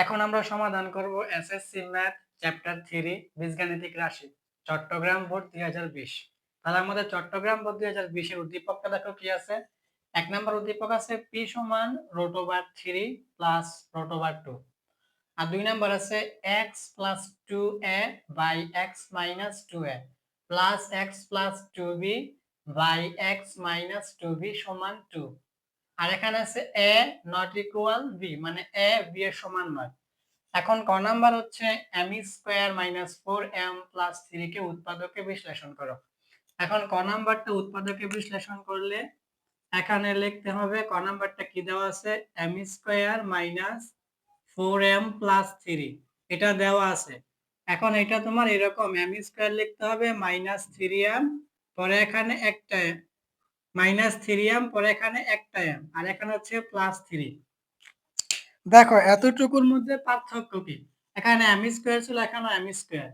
এখন আমরা সমাধান করব এসএসসি ম্যাথ চ্যাপ্টার 3 বীজগাণিতিক রাশি চট্টগ্রাম বোর্ড 2020। তাহলে আমাদের চট্টগ্রাম বোর্ড 2020 এর উদ্দীপকটা দেখো কি আছে। এক নম্বর উদ্দীপক আছে p সমান √3 প্লাস √2, আর দুই নম্বর আছে x plus 2a by x minus 2a plus x plus 2b by x minus 2b সমান 2। আর এখানে আছে a নট ইকুয়াল b, মানে a b এর সমান নয়। এখন ক নাম্বার হচ্ছে m square minus 4m plus 3 কে উৎপাদকে বিশ্লেষণ করো। এখন ক নাম্বারটা উৎপাদকে বিশ্লেষণ করলে এখানে লিখতে হবে ক নাম্বারটা কি দেওয়া আছে, m square minus 4m plus 3 এটা দেওয়া আছে। এখন এটা তোমার এরকম m স্কয়ার লিখতে হবে মাইনাস 3m, পরে এখানে একটা মাইনাস 3m, পরে এখানে একটা m, আর এখানে হচ্ছে প্লাস 3। দেখো এতটুকুর মধ্যে পার্থক্য কি, এখানে m স্কয়ার ছিল, এখানে m স্কয়ার।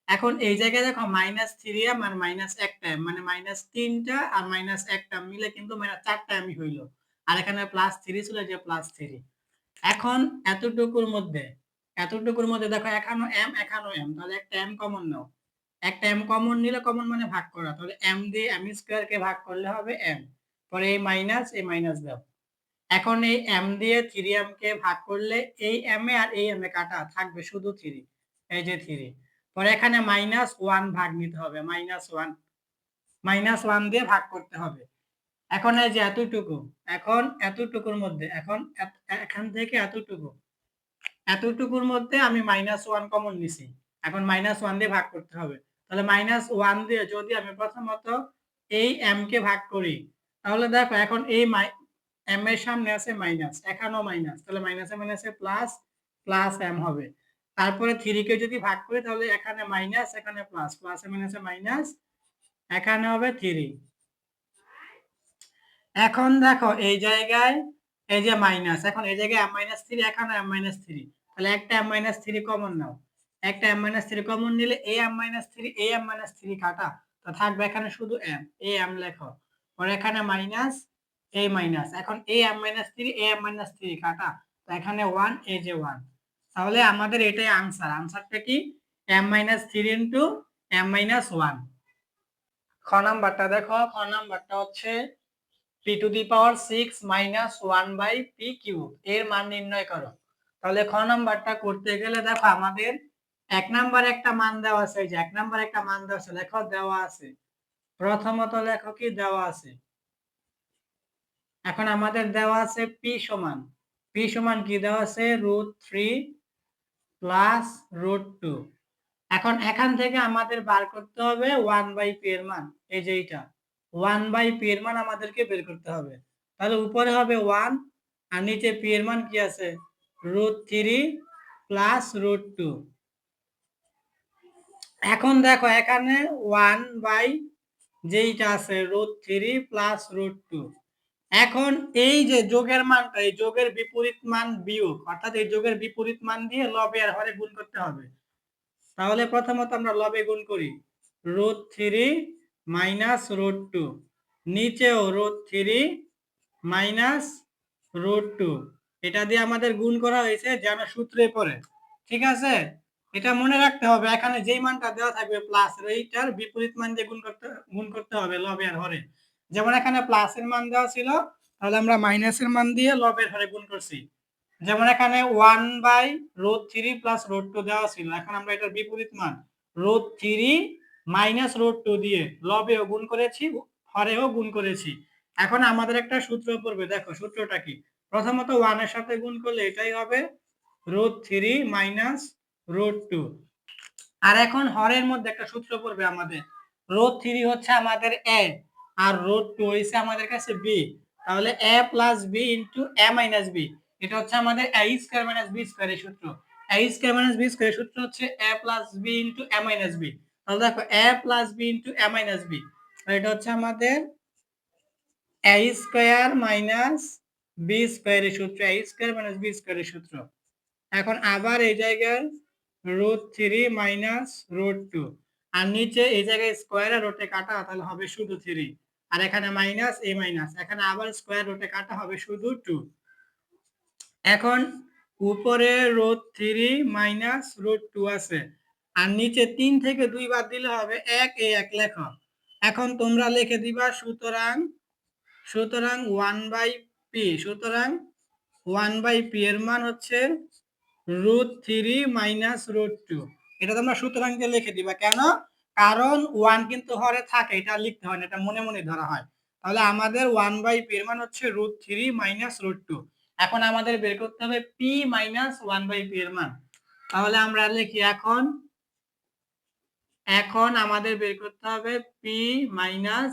এখন এই জায়গায় দেখো মাইনাস 3m আর মাইনাস একটা m, মানে মাইনাস 3টা আর মাইনাস একটা মিলে কিন্তু মাইনাস 4টা m হইলো। আর এখানে প্লাস 3 ছিল, যে প্লাস 3। এখন এতটুকুর মধ্যে দেখো এখানে m এখানে m, তাহলে একটা m কমন নাও। একটা m কমন নিলে, কমন মানে ভাগ করা, তাহলে m দিয়ে m স্কয়ার কে ভাগ করলে হবে m, পরে এই মাইনাস দাও। এখন এই m দিয়ে 3m কে ভাগ করলে এই m এ আর এই m এ কাটা থাকবে শুধু 3, এই যে 3। পরে এখানে -1 ভাগ নিতে হবে, -1 দিয়ে ভাগ করতে হবে। এখন এই যে এতটুকু, এখন এতটুকুর মধ্যে, এখন এখান থেকে এতটুকুর মধ্যে আমি -1 কমন নিছি। এখন -1 দিয়ে ভাগ করতে হবে, তাহলে -1 দিয়ে যদি আমি প্রথমত এই m কে ভাগ করি, তাহলে দেখো এখন এই m এর সামনে আছে মাইনাস, এখানেও মাইনাস, তাহলে মাইনাসে মাইনাসে প্লাস, প্লাস m হবে। তারপরে 3 কে যদি ভাগ করি, তাহলে এখানে মাইনাস, এখানে প্লাস, প্লাসে মাইনাসে মাইনাস, এখানে হবে 3। এখন দেখো এই জায়গায় এই যে মাইনাস, এখন এই জায়গায় m-3, এখানে m-3, তাহলে একটা m-3 কমন নাও। একটা m-3 কমন নিলে এই m-3 এই m-3 কাটা, তো থাকবে এখানে শুধু m, এই m লেখো, পরে এখানে মাইনাস, এই মাইনাস, এখন এই m-3 এই m-3 কাটা, তো এখানে 1, এই যে 1। তাহলে আমাদের এটাই আনসারটা কি, m-3 ইনটু m-1। খ নাম্বারটা দেখো, খ নাম্বারটা হচ্ছে p⁶ মাইনাস 1/p³ এর মান নির্ণয় করো। তাহলে খ নাম্বারটা করতে গেলে দেখো আমাদের এক নাম্বার একটা মান দেওয়া আছে, যে এক নাম্বার একটা মান দেওয়া আছে, লেখো দেওয়া আছে। প্রথমত লেখো কি দেওয়া আছে। এখন আমাদের দেওয়া আছে p সমান কি দেওয়া আছে, √3 প্লাস √2। এখন এখান থেকে আমাদের বার করতে হবে 1/p এর মান, এই যে এইটা 1/p এর মান আমাদেরকে বের করতে হবে। তাহলে উপরে হবে 1 আর নিচে p এর মান কি আছে, √3 প্লাস √2। এখন দেখো এখানে 1 যেইটা আছে √3 প্লাস √2। এখন এই যে যোগের মানটা, এই যোগের বিপরীত মান বিয়োগ, অর্থাৎ এই যোগের বিপরীত মান দিয়ে লবে আর হরে গুণ করতে হবে। তাহলে প্রথমত আমরা লবে গুণ করি, √3 মাইনাস √2, নিচেও √3 মাইনাস √2। এটা দিয়ে আমাদের গুণ করা হয়েছে যেন সূত্রে পড়ে, ঠিক আছে। এটা মনে রাখতে হবে, এখানে যেই মানটা দেওয়া থাকবে প্লাস, এইটার বিপরীত মান দিয়ে গুণ করতে হবে লবে আর হরে। যেমন এখানে প্লাসের মান দেওয়া ছিল, তাহলে আমরা মাইনাসের মান দিয়ে লবের হরে গুণ করছি। যেমন এখানে 1/√3 প্লাস √2 দেওয়া ছিল, এখন আমরা এটার বিপরীত মান √3 মাইনাস √2 দিয়ে লবেও গুণ করেছি, হরেও গুণ করেছি। এখন আমাদের একটা সূত্র পড়বে, দেখো সূত্রটা কি। প্রথমত 1 এর সাথে গুণ করলে এটাই হবে √3 মাইনাস √2। আর এখন হরের মধ্যে একটা সূত্র পড়বে আমাদের, √3 হচ্ছে আমাদের a আর √2 হইছে আমাদের কাছে b, তাহলে a plus b into a minus b, এটা হচ্ছে আমাদের a square minus b square এর সূত্র। a square minus b square এর সূত্র হচ্ছে a plus b into a minus b। তাহলে দেখো a plus b into a minus b, এটা হচ্ছে আমাদের a square minus b square এর সূত্র, a square minus b square এর সূত্র। এখন আবার এই জায়গায় √3 মাইনাস √2, আর নিচে এই জায়গায় স্কয়ার আর রুটে কাটা, তাহলে হবে শুধু 3, আর এখানে মাইনাস, এই মাইনাস, এখানে আবার স্কয়ার রুটে কাটা হবে শুধু 2। এখন উপরে √3 মাইনাস √2 আছে, আর নিচে 3 থেকে 2 বাদ দিলে হবে 1, এই 1 লেখো। এখন তোমরা লিখে দিবা সুতরাং 1/p, সুতরাং 1/p এর মান হচ্ছে √3 মাইনাস √2। এটা তোমরা সুতরাং দিয়ে লিখে দিবা। কেন? কারণ 1 কিন্তু হরে থাকে, এটা লিখতে হয় না, এটা মনে মনে ধরা হয়। তাহলে আমাদের 1/p এর মান হচ্ছে √3 মাইনাস √2। এখন আমাদের বের করতে হবে p মাইনাস 1/p এর মান। তাহলে আমরা লিখি এখন আমাদের বের করতে হবে p মাইনাস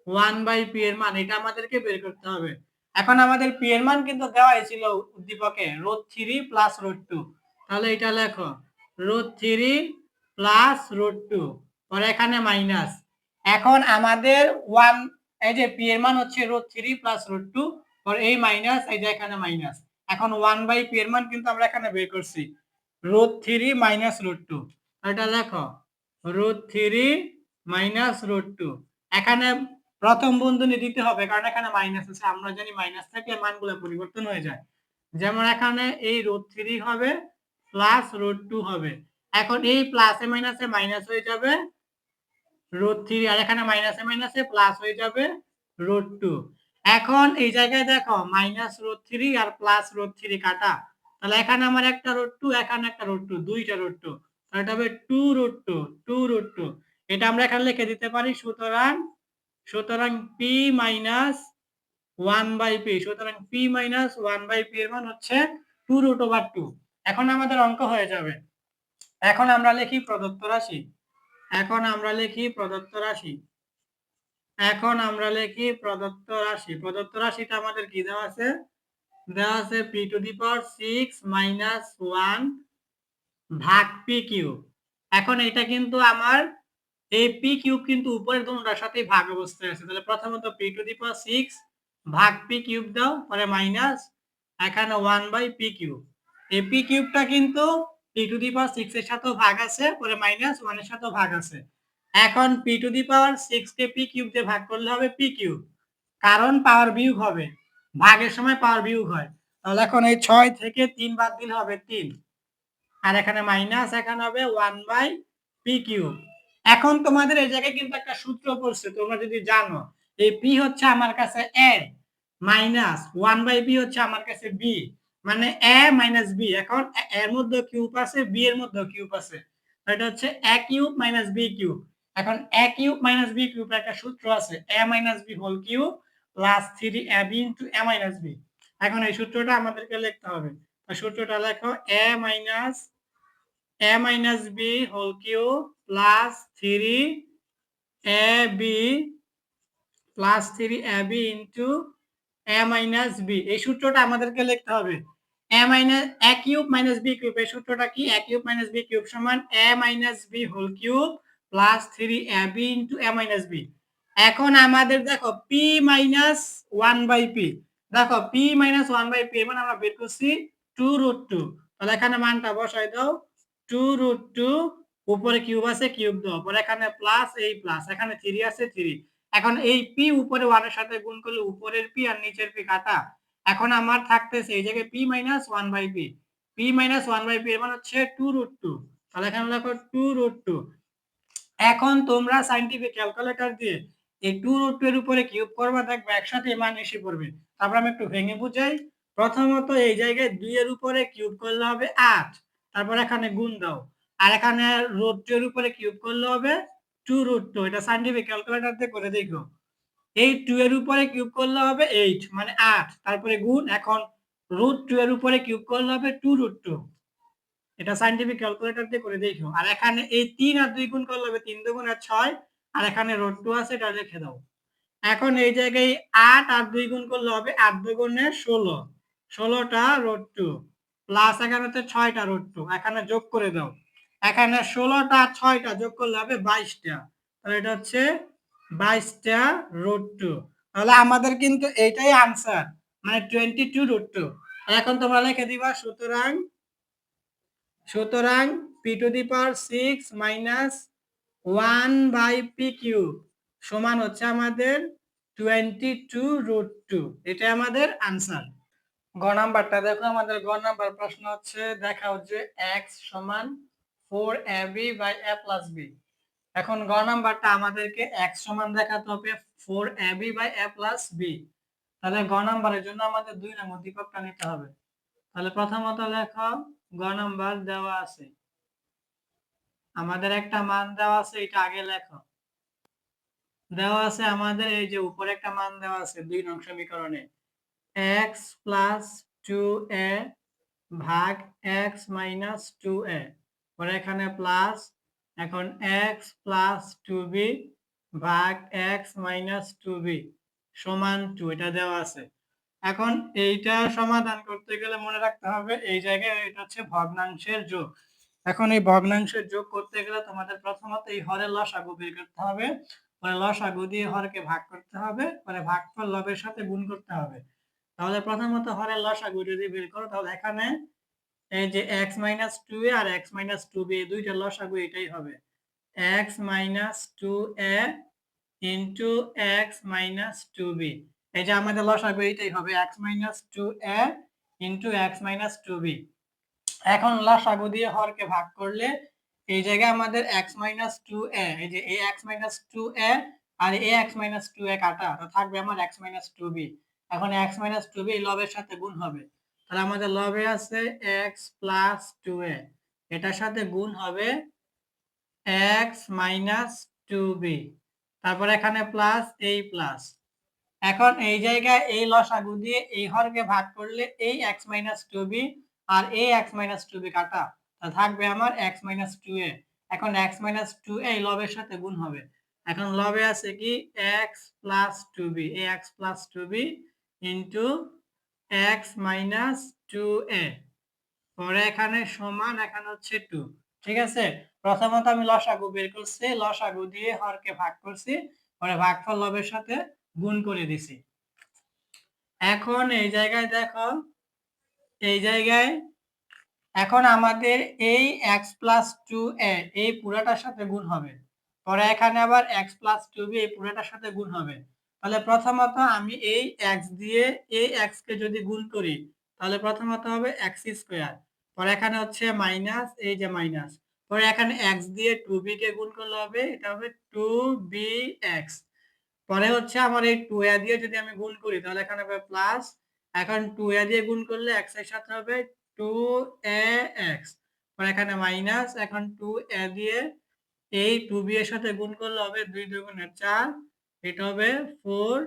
1/p এর মান, এটা আমাদেরকে বের করতে হবে। এখন আমাদের p এর মান কিন্তু দেওয়াই ছিল উদ্দীপকে, √3 প্লাস √2। তাহলে এটা লেখো √3 প্লাস √2, পরে এখানে মাইনাস। এখন আমাদের 1, এই যে p এর মান হচ্ছে √3 প্লাস √2, পরে এই মাইনাস, এই যে এখানে মাইনাস। এখন 1/p এর মান কিন্তু আমরা এখানে বের করছি, √3 মাইনাস √2। এটা লেখো √3 মাইনাস √2। এখানে প্রথম বন্ধনী দিতে হবে, কারণ এখানে মাইনাস আছে, আমরা জানি মাইনাস থাকলে মানগুলো পরিবর্তন হয়ে যায়। যেমন এখানে এই √3 হবে প্লাস √2 হবে। এখন এই প্লাসে মাইনাসে মাইনাস হয়ে যাবে √3, আর এখানে মাইনাসে মাইনাসে প্লাস হয়ে যাবে √2। এখন এই জায়গায় দেখো মাইনাস √3 আর প্লাস √3 কাটা, তাহলে এখানে আমার একটা √2, এখানে একটা √2, দুইটা √2, তাহলে এটা হবে 2√2। এটা আমরা এখানে লিখে দিতে পারি। সুতরাং p মাইনাস 1/p, সুতরাং p মাইনাস 1/p এর মান হচ্ছে 2√2। এখন আমাদের অঙ্ক হয়ে যাবে। এখন আমরা লিখি প্রদত্ত রাশি। প্রদত্ত রাশিটা আমাদের কি দেওয়া আছে? p⁶ মাইনাস 1 ভাগ p কিউব। এখন এটা কিন্তু আমার এই p কিউব কিন্তু উপরের দুটোটার সাথে ভাগ অবস্থায় আছে। তাহলে প্রথমত p⁶ ভাগ p কিউব দাও, পরে মাইনাস এখানে 1/p কিউব। এই p কিউবটা কিন্তু p⁶ এর সাথেও ভাগ আছে, পরে মাইনাস 1 এর সাথেও ভাগ আছে। এখন p⁶ কে p কিউব দিয়ে ভাগ করলে হবে p কিউব, কারণ পাওয়ার বিয়োগ হবে, ভাগের সময় পাওয়ার বিয়োগ হয়। তাহলে এখন এই 6 থেকে 3 বাদ দিলে হবে 3, আর এখানে মাইনাস, এখানে হবে 1/p কিউব। এখন তোমাদের এই জায়গায় কিন্তু একটা সূত্র পড়ছে, তোমরা যদি জানো, এই p হচ্ছে আমার কাছে a মাইনাস 1/p হচ্ছে আমার কাছে b, মানে a মাইনাস b। এখন এর মধ্যে কিউব আছে, b এর মধ্যে কিউব আছে, এটা হচ্ছে a cube minus b cube. এখন a cube minus b cube একটা সূত্র আছে, a minus b whole cube plus 3ab into a minus b। এখন এই সূত্রটা আমাদেরকে লিখতে হবে। সূত্রটা লেখো a minus b whole cube plus 3ab into a minus b। এই সূত্রটা আমাদেরকে লিখতে হবে। a cube minus b cube, এই সূত্রটা কি? a cube minus b cube সমান a minus b whole cube plus 3ab into a minus b। এখন আমাদের দেখো p মাইনাস 1/p, দেখো p মাইনাস 1/p মানে আমরা বের করছি 2√2। তাহলে এখানে মানটা বসাই দাও, 2√2, উপরে কিউব আছে কিউব দাও, পরে এখানে প্লাস, এই প্লাস, এখানে 3 আছে 3। এখন এই p উপরে 1 এর সাথে গুণ করলে উপরের p আর নিচের p কাটা। এখন আমার থাকতেছে এই জায়গায় p minus 1/p, p minus 1/p এর মান হচ্ছে 2√2। তাহলে এখানে লেখো 2√2। এখন তোমরা সায়েন্টিফিক ক্যালকুলেটর দিয়ে এই 2√2 এর উপরে কিউব করবা, দেখবে একসাথে মান এসে পড়বে। তারপর আমি একটু ভেঙে বুঝাই। প্রথমত এই জায়গায় 2 এর উপরে কিউব করলে হবে 8, তারপর এখানে গুণ দাও, আর এখানে √2 এর উপরে কিউব করলে হবে 2√2। এটা সায়েন্টিফিক ক্যালকুলেটর দিয়ে করে দেখো। এই 2 এর উপরে কিউব করলে হবে 8 মানে 8, তারপরে গুণ, এখন √2 এর উপরে কিউব করলে হবে 2√2। এটা সায়েন্টিফিক ক্যালকুলেটর দিয়ে করে দেখো। আর এখানে এই 3 আর 2 গুণ করলে হবে 3 2 6, আর এখানে √2 আছে, এটা লিখে দাও। এখন এই জায়গায় 8 আর 2 গুণ করলে হবে 8 2 16, 16টা √2 প্লাস এখানেতে 6টা √2, এখানে যোগ করে দাও। এখানে 16টা আর 6টা যোগ করলে হবে 22টা, তাহলে এটা হচ্ছে 22টা √2। তাহলে আমাদের কিন্তু এইটাই आंसर, মানে 22√2। এখন তোমরা লিখে দিবা সুতরাং p⁶ মাইনাস 1/p কিউব সমান হচ্ছে আমাদের 22√2। এটা আমাদের आंसर। গ নাম্বারটা দেখো, আমাদের গ নাম্বার প্রশ্ন হচ্ছে দেখাও যে x সমান 4ab by a plus b। এখন গ নাম্বারটা আমাদেরকে x সমান দেখাতে হবে 4ab by a plus b। তাহলে গ নাম্বারের জন্য আমাদের 2 নং উদ্দীপকটা নিতে হবে। তাহলে প্রথমত লেখো, গ নাম্বার দেওয়া আছে, আমাদের একটা মান দেওয়া আছে, এটা আগে লেখো। দেওয়া আছে আমাদের এই যে উপরে একটা মান দেওয়া আছে 2 নং সমীকরণে, x প্লাস 2a ভাগ x মাইনাস 2a, পরে এখানে প্লাস, এখন x প্লাস 2b ভাগ x মাইনাস 2b সমান 2, এটা দেওয়া আছে। এখন এইটা সমাধান করতে গেলে মনে রাখতে হবে এই জায়গায় এটা হচ্ছে ভগ্নাংশের যোগ। এখন এই ভগ্নাংশের যোগ করতে গেলে তোমাদের প্রথমত এই হরের লসাগু বের করতে হবে, পরে লসাগু দিয়ে হরকে ভাগ করতে হবে, পরে ভাগফল লবের সাথে গুণ করতে হবে। তাহলে প্রথমত হরের লসাগু যদি বের করো, তাহলে এখানে এই যে x মাইনাস 2a আর x মাইনাস 2b এই দুইটা লসাগু এটাই হবে x minus 2a into x minus 2b। এই যে আমাদের লসাগু এটাই হবে x minus 2a into x minus 2b। এখন লসাগু দিয়ে হরকে ভাগ করলে এই জায়গায় আমাদের x মাইনাস 2a, এই যে এই x মাইনাস 2a আর এই x মাইনাস 2a কাটা, তো থাকবে আমার x মাইনাস 2b। এখন x মাইনাস 2b এই লবের সাথে গুণ হবে, তাহলে আমাদের লবে আছে x প্লাস 2a, এটার সাথে গুণ হবে x মাইনাস 2b, তারপর এখানে প্লাস, এই প্লাস। এখন এই জায়গায় এই লসাগু দিয়ে এই হরকে ভাগ করলে এই x মাইনাস 2b আর এই x মাইনাস 2b কাটা, তা থাকবে আমার x মাইনাস 2a। এখন x মাইনাস 2a এই লবের সাথে গুণ হবে, এখন লবে আছে কি x প্লাস 2b, এই x plus 2b into x minus 2a, পরে এখানে সমান, এখানে হচ্ছে 2। ঠিক আছে, প্রথমত আমি লসাগু বের করছি, লসাগু দিয়ে হরকে ভাগ করছি, পরে ভাগফল লবের সাথে গুণ করে দিছি। এখন এই জায়গায় দেখো, এই জায়গায় এখন আমাদের এই x প্লাস 2a এই পুরাটার সাথে গুণ হবে, পরে এখানে আবার x প্লাস 2b এই পুরাটার সাথে গুণ হবে। তাহলে প্রথমত আমি এই x দিয়ে এই x কে যদি গুণ করি, তাহলে প্রথমত হবে x স্কয়ার, পরে এখানে হচ্ছে মাইনাস, এই যে মাইনাস, পরে এখানে x দিয়ে 2b কে গুণ করলে হবে, এটা হবে 2bx, পরে হচ্ছে আমার এই 2a দিয়ে যদি আমি গুণ করি তাহলে এখানে হবে প্লাস, এখন 2a দিয়ে গুণ করলে x এর সাথে হবে 2ax, পরে এখানে মাইনাস, এখন 2a দিয়ে এই 2b এর সাথে গুণ করলে হবে 2 দুগুণে 4, এটা হবে 4,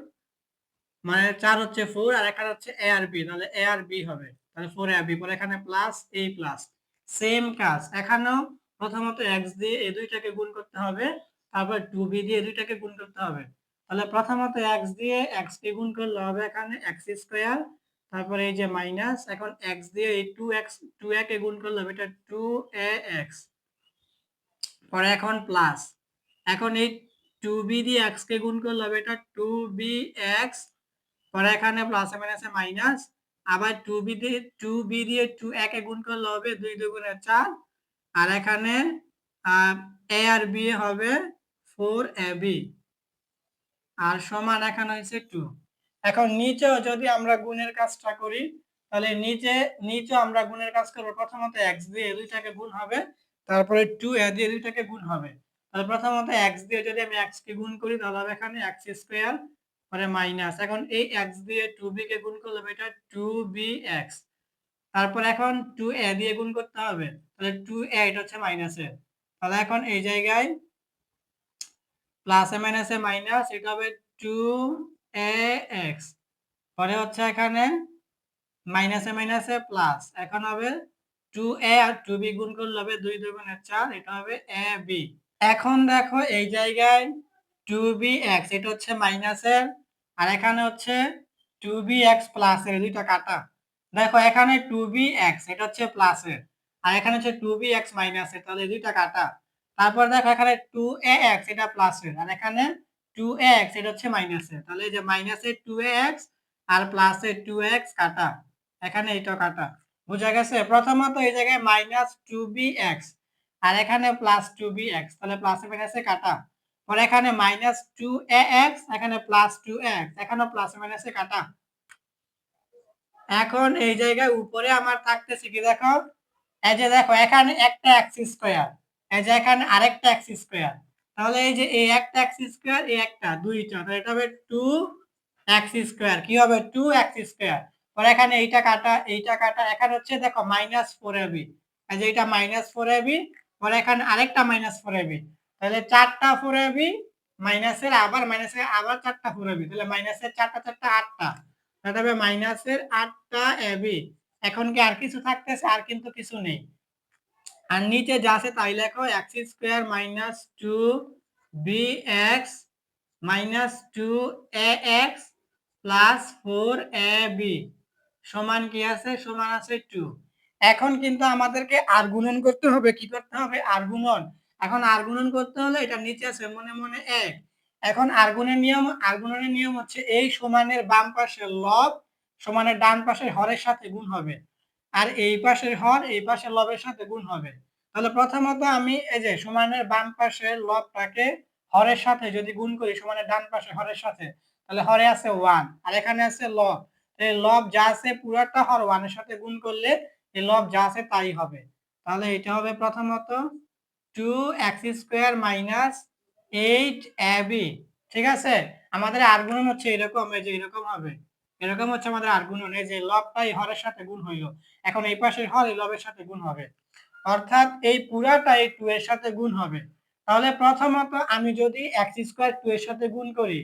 মানে 4 হচ্ছে 4 আর এখানে হচ্ছে a আর b, তাহলে a আর b হবে, তাহলে 4ab, পরে এখানে প্লাস, এই প্লাস। সেম কাজ এখানেও, প্রথমত x দিয়ে এই দুইটাকে গুণ করতে হবে, তারপর 2b দিয়ে এই দুইটাকে গুণ করতে হবে। তাহলে প্রথমত x দিয়ে x কে গুণ করলে হবে এখানে x স্কয়ার, তারপরে এই যে মাইনাস, এখন x দিয়ে এই 2a কে গুণ করলে হবে এটা 2ax, পরে এখন প্লাস, এখন এই 2b দিয়ে x কে গুণ করলে হবে এটা 2bx, পরে এখানে প্লাস মাইনাসে মাইনাস, আবার 2b দিয়ে 2a কে গুণ করলে হবে 2 দুগুণে 4, আর এখানে a আর b হবে 4ab, আর সমান এখানে হয়েছে 2। এখন নিচেও যদি আমরা গুণের কাজটা করি, তাহলে নিচে আমরা গুণের কাজ করব, প্রথমত x দিয়ে এই দুইটাকে গুণ হবে, তারপরে 2a দিয়ে দুইটাকে গুণ হবে। তাহলে প্রথমত x দিয়ে যদি আমি x কে গুণ করি তাহলে হবে এখানে x স্কয়ার, পরে মাইনাস, এখন এই x দিয়ে 2b কে গুণ করলে এটা 2bx, তারপর এখন 2a দিয়ে গুণ করতে হবে, তাহলে 2a এটা হচ্ছে মাইনাসের, তাহলে এখন এই জায়গায় প্লাসে মাইনাসে মাইনাস, এটা হবে 2ax, পরে হচ্ছে এখানে মাইনাসে মাইনাসে প্লাস, এখন হবে 2a আর 2b গুণ করলে হবে 2 দুগুণে 4, এটা হবে ab। এখন দেখো এই জায়গায় 2bx এটা হচ্ছে মাইনাসের, আর এখানে হচ্ছে 2bx প্লাসের, দুইটা কাটা। দেখো এখানে 2bx এটা হচ্ছে প্লাসের, আর এখানে হচ্ছে 2bx মাইনাসের, তাহলে দুইটা কাটা। তারপর দেখো এখানে 2ax এটা প্লাসের, আর এখানে 2ax এটা হচ্ছে মাইনাসের, তাহলে এই যে মাইনাসের 2ax আর প্লাসের 2x কাটা, এখানে এইটা কাটা। বুঝা গেছে? প্রথমত এই জায়গায় মাইনাস 2bx আর এখানে প্লাস 2bx, তাহলে প্লাসে মাইনাসে কাটা, পরে এখানে মাইনাস 2ax, এখানে প্লাস 2x, এখানেও প্লাসে মাইনাসে কাটা। এখন এই জায়গায় উপরে আমার থাকতেছে কি দেখো, এই যে দেখো এখানে একটা এক্স স্কয়ার, এই যে এখানে আরেকটা এক্স স্কয়ার, তাহলে এই যে এই একটা এক্স স্কয়ার, এই একটা দুইটা, তাহলে এটা হবে টু এক্স স্কয়ার। কি হবে? Two x square. পরে এখানে এইটা কাটা, এইটা কাটা, এখানে হচ্ছে দেখো মাইনাস ফোর এবি, এই যে এটা মাইনাস ফোর এবি, পরে এখানে আরেকটা মাইনাস ফোর এবি, তাহলে চারটা ফোর এবি, মাইনাসের আবার মাইনাসের আবার চারটা ফোর এবি, তাহলে মাইনাসের চারটা চারটা আটটা, এটা হবে মাইনাসের আটটা এবি। এখন কি আর কিছু থাকতেছে? আর কিন্তু কিছু নেই। আর নিচে যা আছে তাই লেখো, x square minus two b x minus two a x plus four a b সমান কি আছে? সমান আছে টু। এখন কিন্তু আমাদেরকে আর গুণন করতে হবে। কি করতে হবে? আর গুণন। এখন আর গুণন করতে হলে এটা নিচে আছে মনে মনে এক। এখন আর গুণনের নিয়ম হচ্ছে এই সমানের বাম পাশের লব সমানের ডান পাশের হরের সাথে গুণ হবে, আর এই পাশের হর এই পাশের লবের সাথে গুণ হবে। তাহলে প্রথমত আমি এই যে সমানের বাম পাশের লবটাকে হরের সাথে যদি গুণ করি সমানের ডান পাশে হরের সাথে, তাহলে হরে আছে ওয়ান আর এখানে আছে লব, এই লব যা আছে পুরাটা হর ওয়ানের সাথে গুণ করলে এই লব যা আছে তাই হবে। তাহলে এটা হবে প্রথমত two x square minus eight a b. ঠিক আছে, আমাদের আর গুণন হচ্ছে এরকম, এই যে এরকম হবে, এরকম হচ্ছে আমাদের আর গুণন। এই যে লবটাই হরের সাথে গুণ হইলো, এখন এই পাশের হর এই লবের সাথে গুণ হবে, অর্থাৎ এই পুরাটা এই টু এর সাথে গুণ হবে। তাহলে প্রথমত আমি যদি এক্স স্কোয়ার টু এর সাথে গুণ করি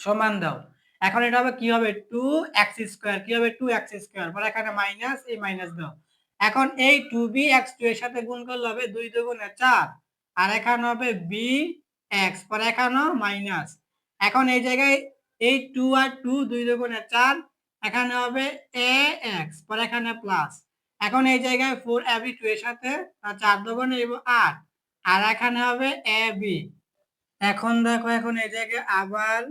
সমান দাও, এখন এটা হবে কি হবে? Two x square. কি হবে? টু এক্স স্কোয়ার, পরে এখানে মাইনাস, এই মাইনাস দাও। এখন এই টু বি এক্স টু এর সাথে গুণ করলে হবে দুই দুগুণে চার, আর এখানে হবে বি এক্স, পরে এখানেও মাইনাস। এখন এই জায়গায় এই টু আর টু দুই দুগুণে চার, এখানে হবে এ এক্স, পরে এখানে প্লাস। এখন এই জায়গায় ফোর এ বি টু এর সাথে চার দুগুণে আট, আর এখানে হবে এ বি। এখন দেখো, এখন এই জায়গায় আবার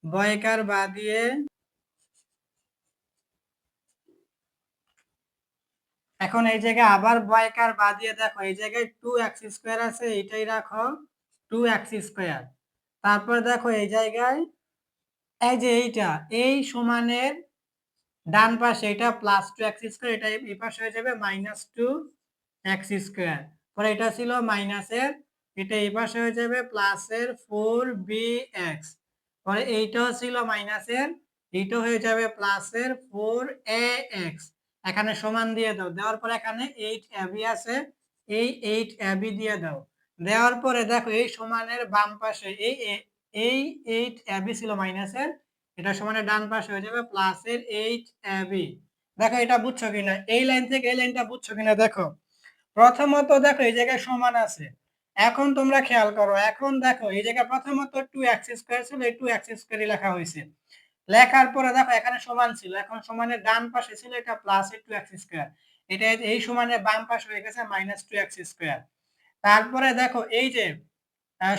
বয়কার বা দিয়ে, এখন এই জায়গায় আবার বয়কার বা দিয়ে দেখো এই জায়গায় টু এক্স স্কোয়ার আছে, এইটাই রাখো টু এক্স স্কোয়ার। তারপর দেখো এই জায়গায় এই যে এইটা এই সমানের ডান পাশে এটা প্লাস টু এক্স স্কোয়ার, এটা এই পাশে হয়ে যাবে মাইনাস টু এক্স স্কোয়ার, পরে এটা ছিল মাইনাসের, এটা এই পাশে হয়ে যাবে প্লাসের ফোর বি এক্স, পরে এইটাও ছিল মাইনাসের, এইটাও হয়ে যাবে প্লাসের ফোর এ এক্স। এখানে সমান দিয়ে দাও, দেওয়ার পরে এখানে এইট এবি আছে, এই এইট এবি দিয়ে দাও। দেওয়ার পরে দেখো এই সমানের বাম পাশে এই এইট এবি ছিল মাইনাসের, এটা সমানের ডান পাশে হয়ে যাবে প্লাসের এইট এবি। দেখো এটা বুঝছো কিনা? এই লাইন থেকে এই লাইনটা বুঝছো কিনা দেখো। প্রথমত দেখো এই জায়গায় সমান আছে, এখন তোমরা খেয়াল করো, এখন দেখো এই জায়গায় প্রথমত টু এক্স স্কোয়ার ছিল, এই টু এক্স স্কোয়ারই লেখা হয়েছে। লেখার পরে দেখো এখানে সমান ছিল, এখন সমানের ডান পাশে ছিল এটা প্লাস টু এক্স স্কোয়ার, এটা এই সমানের বাম পাশে হয়ে গেছে মাইনাস টু এক্স স্কোয়ার। তারপরে দেখো এই যে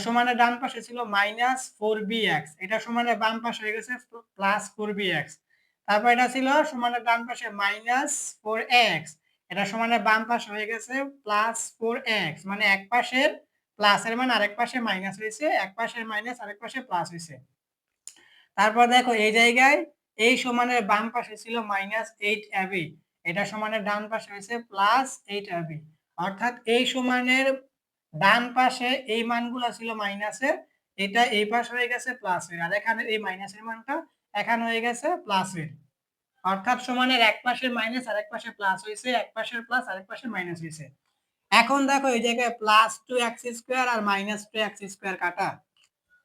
সমানের ডান পাশে ছিল মাইনাস ফোর বি এক্স, এটা সমানের বাম পাশে হয়ে গেছে প্লাস ফোর বি এক্স। তারপর এটা ছিল সমানের ডান পাশে মাইনাস ফোর এক্স, এটা সমানের বাম পাশে হয়ে গেছে প্লাস ফোর এক্স, মানে এক পাশের প্লাসের মান আরেক পাশে মাইনাস হয়েছে, এক পাশের মাইনাস আরেক পাশে প্লাস হয়েছে। তারপর দেখো এই জায়গায় এই সমানের বাম পাশে ছিল মাইনাস এইট এবি, এটা সমানের ডান পাশে হয়েছে প্লাস এইট এবি, অর্থাৎ এই সমানের ডান পাশে এই মানগুলো ছিল মাইনাসের, এটা এই পাশ হয়ে গেছে প্লাসের, আর এখানে এই মাইনাসের মানটা এখানে হয়ে গেছে প্লাসের, অর্থাৎ সমানের এক পাশের মাইনাস আর এক পাশে প্লাস হয়েছে, এক পাশের প্লাস আর এক পাশে মাইনাস হয়েছে। এখন দেখো এই জায়গায় প্লাস টু এক্স স্কোয়ার আর মাইনাস টু এক্স স্কোয়ার কাটা,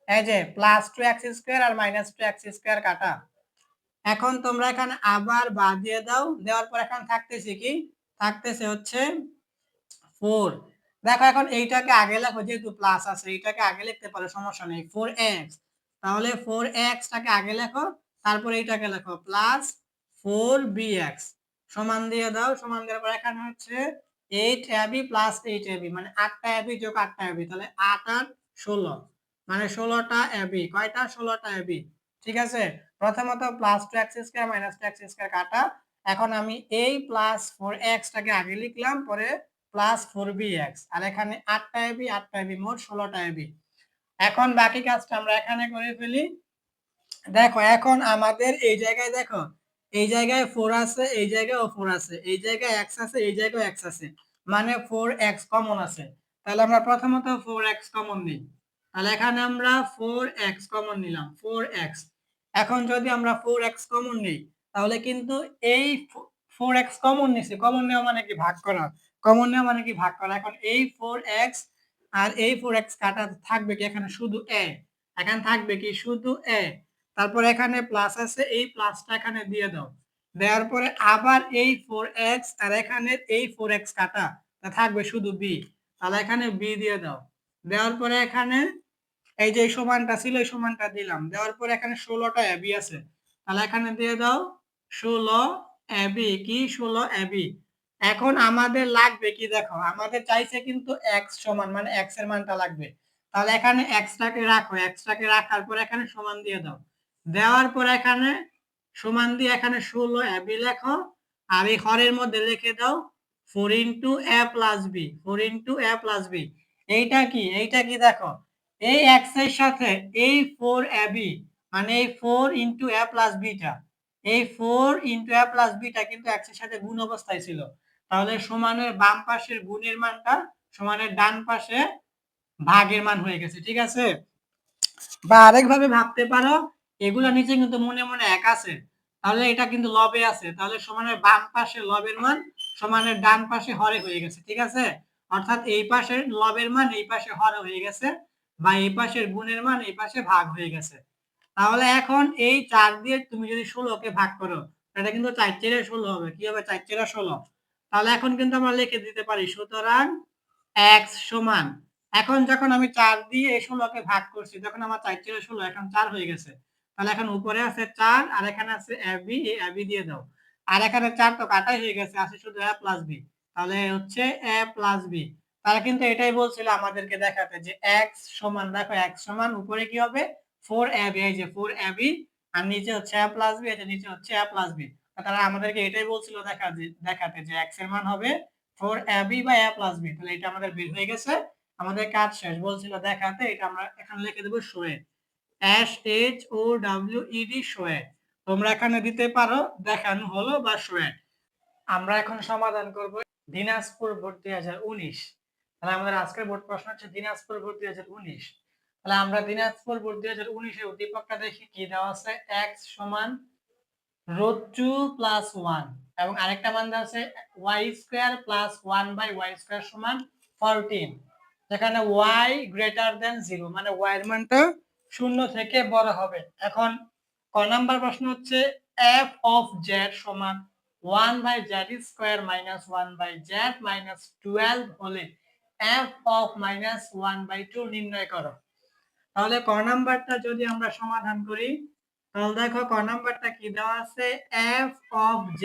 এই যে প্লাস টু এক্স স্কোয়ার আর মাইনাস টু এক্স স্কোয়ার কাটা। এখন তোমরা এখানে আবার বাদ দিয়ে দাও, দেওয়ার পর এখন থাকতেছে কি? থাকতেছে হচ্ছে ফোর। দেখো এখন এইটাকে আগে লেখো, যেহেতু প্লাস আছে এইটাকে আগে লিখতে পারো, সমস্যা নেই, ফোর এক্স, তাহলে ফোর এক্সটাকে আগে লেখো, তারপর এইটাকে লেখো প্লাস ফোর বি এক্স সমান দিয়ে দাও। সমান দেওয়ার পর এখানে হচ্ছে eight a b plus eight a b, মানে আটটা এবি যোগ আটটা এবি, তাহলে আট আর ষোলো, মানে ষোলোটা এবি, কয়টা? ষোলোটা এবি। ঠিক আছে, প্রথমত plus two x square minus two x square কাটা, এখন আমি এই প্লাস ফোর এক্সটাকে আগে লিখলাম, পরে প্লাস ফোর বি এক্স, আর এখানে আটটা এবি আটটা এবি, মোট ষোলোটা এবি। এখন বাকি কাজটা আমরা এখানে করে ফেলি। দেখো এখন আমাদের এই জায়গায় দেখো এই জায়গায় 4 আছে, এই জায়গায়ও 4 আছে, এই জায়গায় x আছে, এই জায়গায় x আছে, মানে 4x কমন আছে। তাহলে আমরা প্রথমত 4x কমন নিই। তাহলে এখানে আমরা 4x কমন নিলাম, 4x। এখন যদি আমরা 4x কমন নিই তাহলে কিন্তু এই 4x কমন নিছি, কমন নেওয়া মানে কি ভাগ করা, কমন নেওয়া মানে কি ভাগ করা। এখন এই 4x আর এই 4x কাটা থাকবে কি এখানে শুধু a, এখানে থাকবে কি শুধু a। তারপর এখানে প্লাস আছে, এই প্লাসটা এখানে দিয়ে দাও, দেওয়ার পরে আবার এই 4x আর এখানে এই 4x কাটা, তা থাকবে শুধু b। তাহলে এখানে b দিয়ে দাও, দেওয়ার পরে এখানে এই যে সমানটা ছিল এই সমানটা দিলাম, দেওয়ার পরে এখানে 16টা ab আছে, তাহলে এখানে দিয়ে দাও 16 ab, কি 16 ab। এখন আমাদের লাগবে কি দেখো, আমাদের চাইছে কিন্তু x সমান, মানে x এর মানটা লাগবে। তাহলে এখানে x টাকে রাখো, x টাকে রাখার পর এখানে সমান দিয়ে দাও, দেওয়ার পর এখানে সমান দিয়ে এখানে 16 ab লেখো, আর এই হরের মধ্যে লিখে দাও 4 into a plus b, 4 into a plus b। এইটা কি, এইটা কি দেখো, এই x এর সাথে এই 4ab, মানে এই 4 ইন্টু a প্লাস বিটা, এই 4 ইন্টু a প্লাস বিটা কিন্তু x এর সাথে গুণ অবস্থায় ছিল। তাহলে সমানের বাম পাশের গুণের মানটা সমানের ডান পাশে ভাগের মান হয়ে গেছে, ঠিক আছে। বা আরেকভাবে ভাবতে পারো, এগুলা নিচে কিন্তু মনে মনে এক আছে, তাহলে এটা কিন্তু লবে আছে, তাহলে সমানের বাম পাশে লবের মান সমানের ডান পাশে হরে হয়ে গেছে, ঠিক আছে। অর্থাৎ এই পাশের লবের মান এই পাশে হরে হয়ে গেছে, বা এই পাশের গুণের মান এই পাশে ভাগ হয়ে গেছে। তাহলে এখন এই 4 দিয়ে তুমি যদি 16 কে ভাগ করো, এটা কিন্তু 4 4 16 হবে, কি হবে 4 4 16। তাহলে এখন কিন্তু আমরা লিখে দিতে পারি সুতরাং x সমান, এখন যখন আমি 4 দিয়ে এই 16 কে ভাগ করছি তখন আমার 4 4 16, এখন 4 হয়ে গেছে। তাহলে এখন উপরে আছে 4 আর এখানে আছে ab, এই ab দিয়ে দাও, আর এখানে 4 তো কাটাই হয়ে গেছে, আছে শুধু a প্লাস b, তাহলে হচ্ছে a প্লাস b। তারা কিন্তু এটাই বলছিল আমাদেরকে দেখাতে যে x সমান, দেখো x সমান উপরে কি হবে 4ab, এই যে 4ab, আর নিচে হচ্ছে a প্লাস b, এটা নিচে হচ্ছে a প্লাস b। তারা আমাদেরকে এটাই বলছিল দেখাতে যে x এর মান হবে 4ab বা a প্লাস b। তাহলে এটা আমাদের বের হয়ে গেছে, আমাদের কাজ শেষ। বলছিল দেখাতে, এটা আমরা এখানে লিখে দেবো শোয়ে, SHOWED, শোয়ে। তোমরা এখানে দিতে পারো দেখানো হলো বা শোয়ে। আমরা এখন সমাধান করব দিনাজপুর বোর্ড 2019। তাহলে আমাদের আজকের বোর্ড প্রশ্ন হচ্ছে দিনাজপুর বোর্ড 2019। তাহলে আমরা দিনাজপুর বোর্ড 2019 এর উদ্দীপকটা দেখি কি দেওয়া আছে। x সমান √2 প্লাস 1 এবং আরেকটা মান দেওয়া আছে y square plus 1 by y square সমান 14, যেখানে y গ্রেটার দেন 0, মানে y এর মানটা 0 থেকে বড় হবে। এখন ক নাম্বার প্রশ্ন হচ্ছে f অফ z সমান 1 by z square minus 1 by z minus 12 হলে f অফ মাইনাস 1 বাই 2 নির্ণয় করো। তাহলে ক নাম্বারটা যদি আমরা সমাধান করি, তাহলে দেখো ক নাম্বারটা কি দেওয়া আছে, f অফ z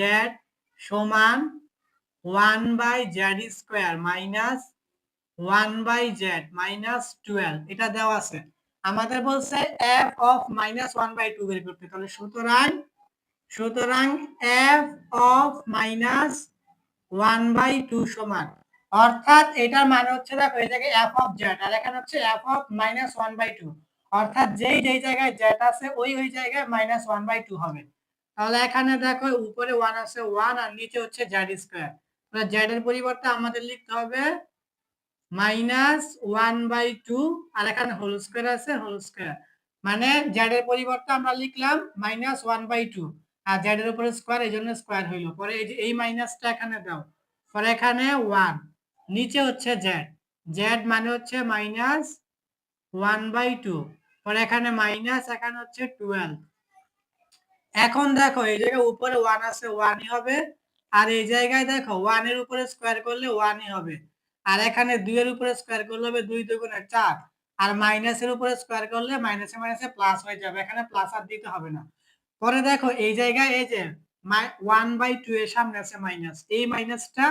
সমান 1 by z square minus 1 by z minus 12, এটা দেওয়া আছে। আমাদের বলছে f অফ মাইনাস 1 বাই 2 বের করতে। তাহলে সুতরাং f অফ মাইনাস 1 বাই 2 সমান, অর্থাৎ এটার মানে হচ্ছে দেখো এই জায়গায় f অফ z আর এখানে হচ্ছে f অফ মাইনাস 1 বাই 2, অর্থাৎ যেই জায়গায় z আছে ওই জায়গায় মাইনাস 1 বাই 2 হবে। তাহলে এখানে দেখো উপরে 1 আছে 1 আর নিচে হচ্ছে z স্কয়ার, তাহলে z এর পরিবর্তে আমাদের লিখতে হবে মাইনাস 1 বাই 2 আর এখানে হোল স্কয়ার আছে হোল স্কয়ার, মানে z এর পরিবর্তে আমরা লিখলাম মাইনাস 1 বাই 2 আর z এর উপরে স্কয়ার, এই জন্য স্কয়ার হইলো। পরে এই যে এই মাইনাসটা এখানে দাও, পরে এখানে 1, নিচে হচ্ছে z, z মানে হচ্ছে মাইনাস 1 বাই 2, পরে এখানে মাইনাস, এখানে হচ্ছে 12। এখন দেখো এই জায়গায় উপরে 1 আছে 1ই হবে, আর এই জায়গায় দেখো 1 এর উপরে স্কয়ার করলে 1ই হবে, আর এখানে 2 এর উপরে স্কয়ার করলে হবে 2 দুগুণে 4, আর মাইনাসের উপরে স্কয়ার করলে মাইনাসে মাইনাসে প্লাস হয়ে যাবে, এখানে প্লাস আর দিতে হবে না। পরে দেখো এই জায়গায় এই যে 1 বাই 2 এর সামনে আছে মাইনাস, এই মাইনাসটা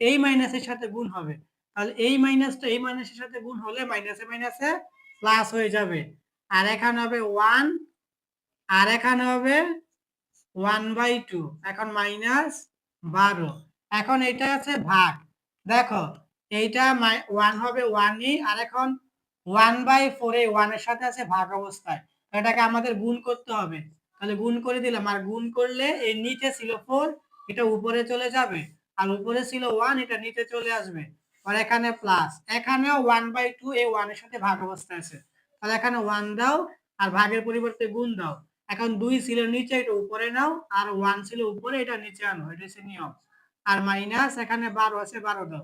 এই মাইনাসের সাথে গুণ হবে, তাহলে এই মাইনাসটা এই মাইনাসের সাথে গুণ হলে মাইনাসে মাইনাসে প্লাস হয়ে যাবে, আর এখানে হবে 1 আর এখানে হবে 1 বাই 2, এখন মাইনাস 12। এখন এটা আছে ভাগ, দেখো এইটা 1 হবে 1ই, আর এখন 1 বাই 4 এই 1 এর সাথে আছে ভাগ অবস্থায়, এটাকে আমাদের গুণ করতে হবে। তাহলে গুণ করে দিলাম, আর গুণ করলে এই নিচে ছিল 4, এটা উপরে চলে যাবে, আর উপরে ছিল 1, এটা নিচে চলে আসবে। আর এখানে প্লাস, এখানেও 1/2 এই 1 এর সাথে ভাগ অবস্থায় আছে, তাহলে এখানে 1 দাও আর ভাগের পরিবর্তে গুণ দাও। এখন 2 ছিল নিচে, এটা উপরে নাও, আর 1 ছিল উপরে, এটা নিচে আনো, এটা হচ্ছে নিয়ম। আর মাইনাস এখানে 12 আছে, 12 দাও।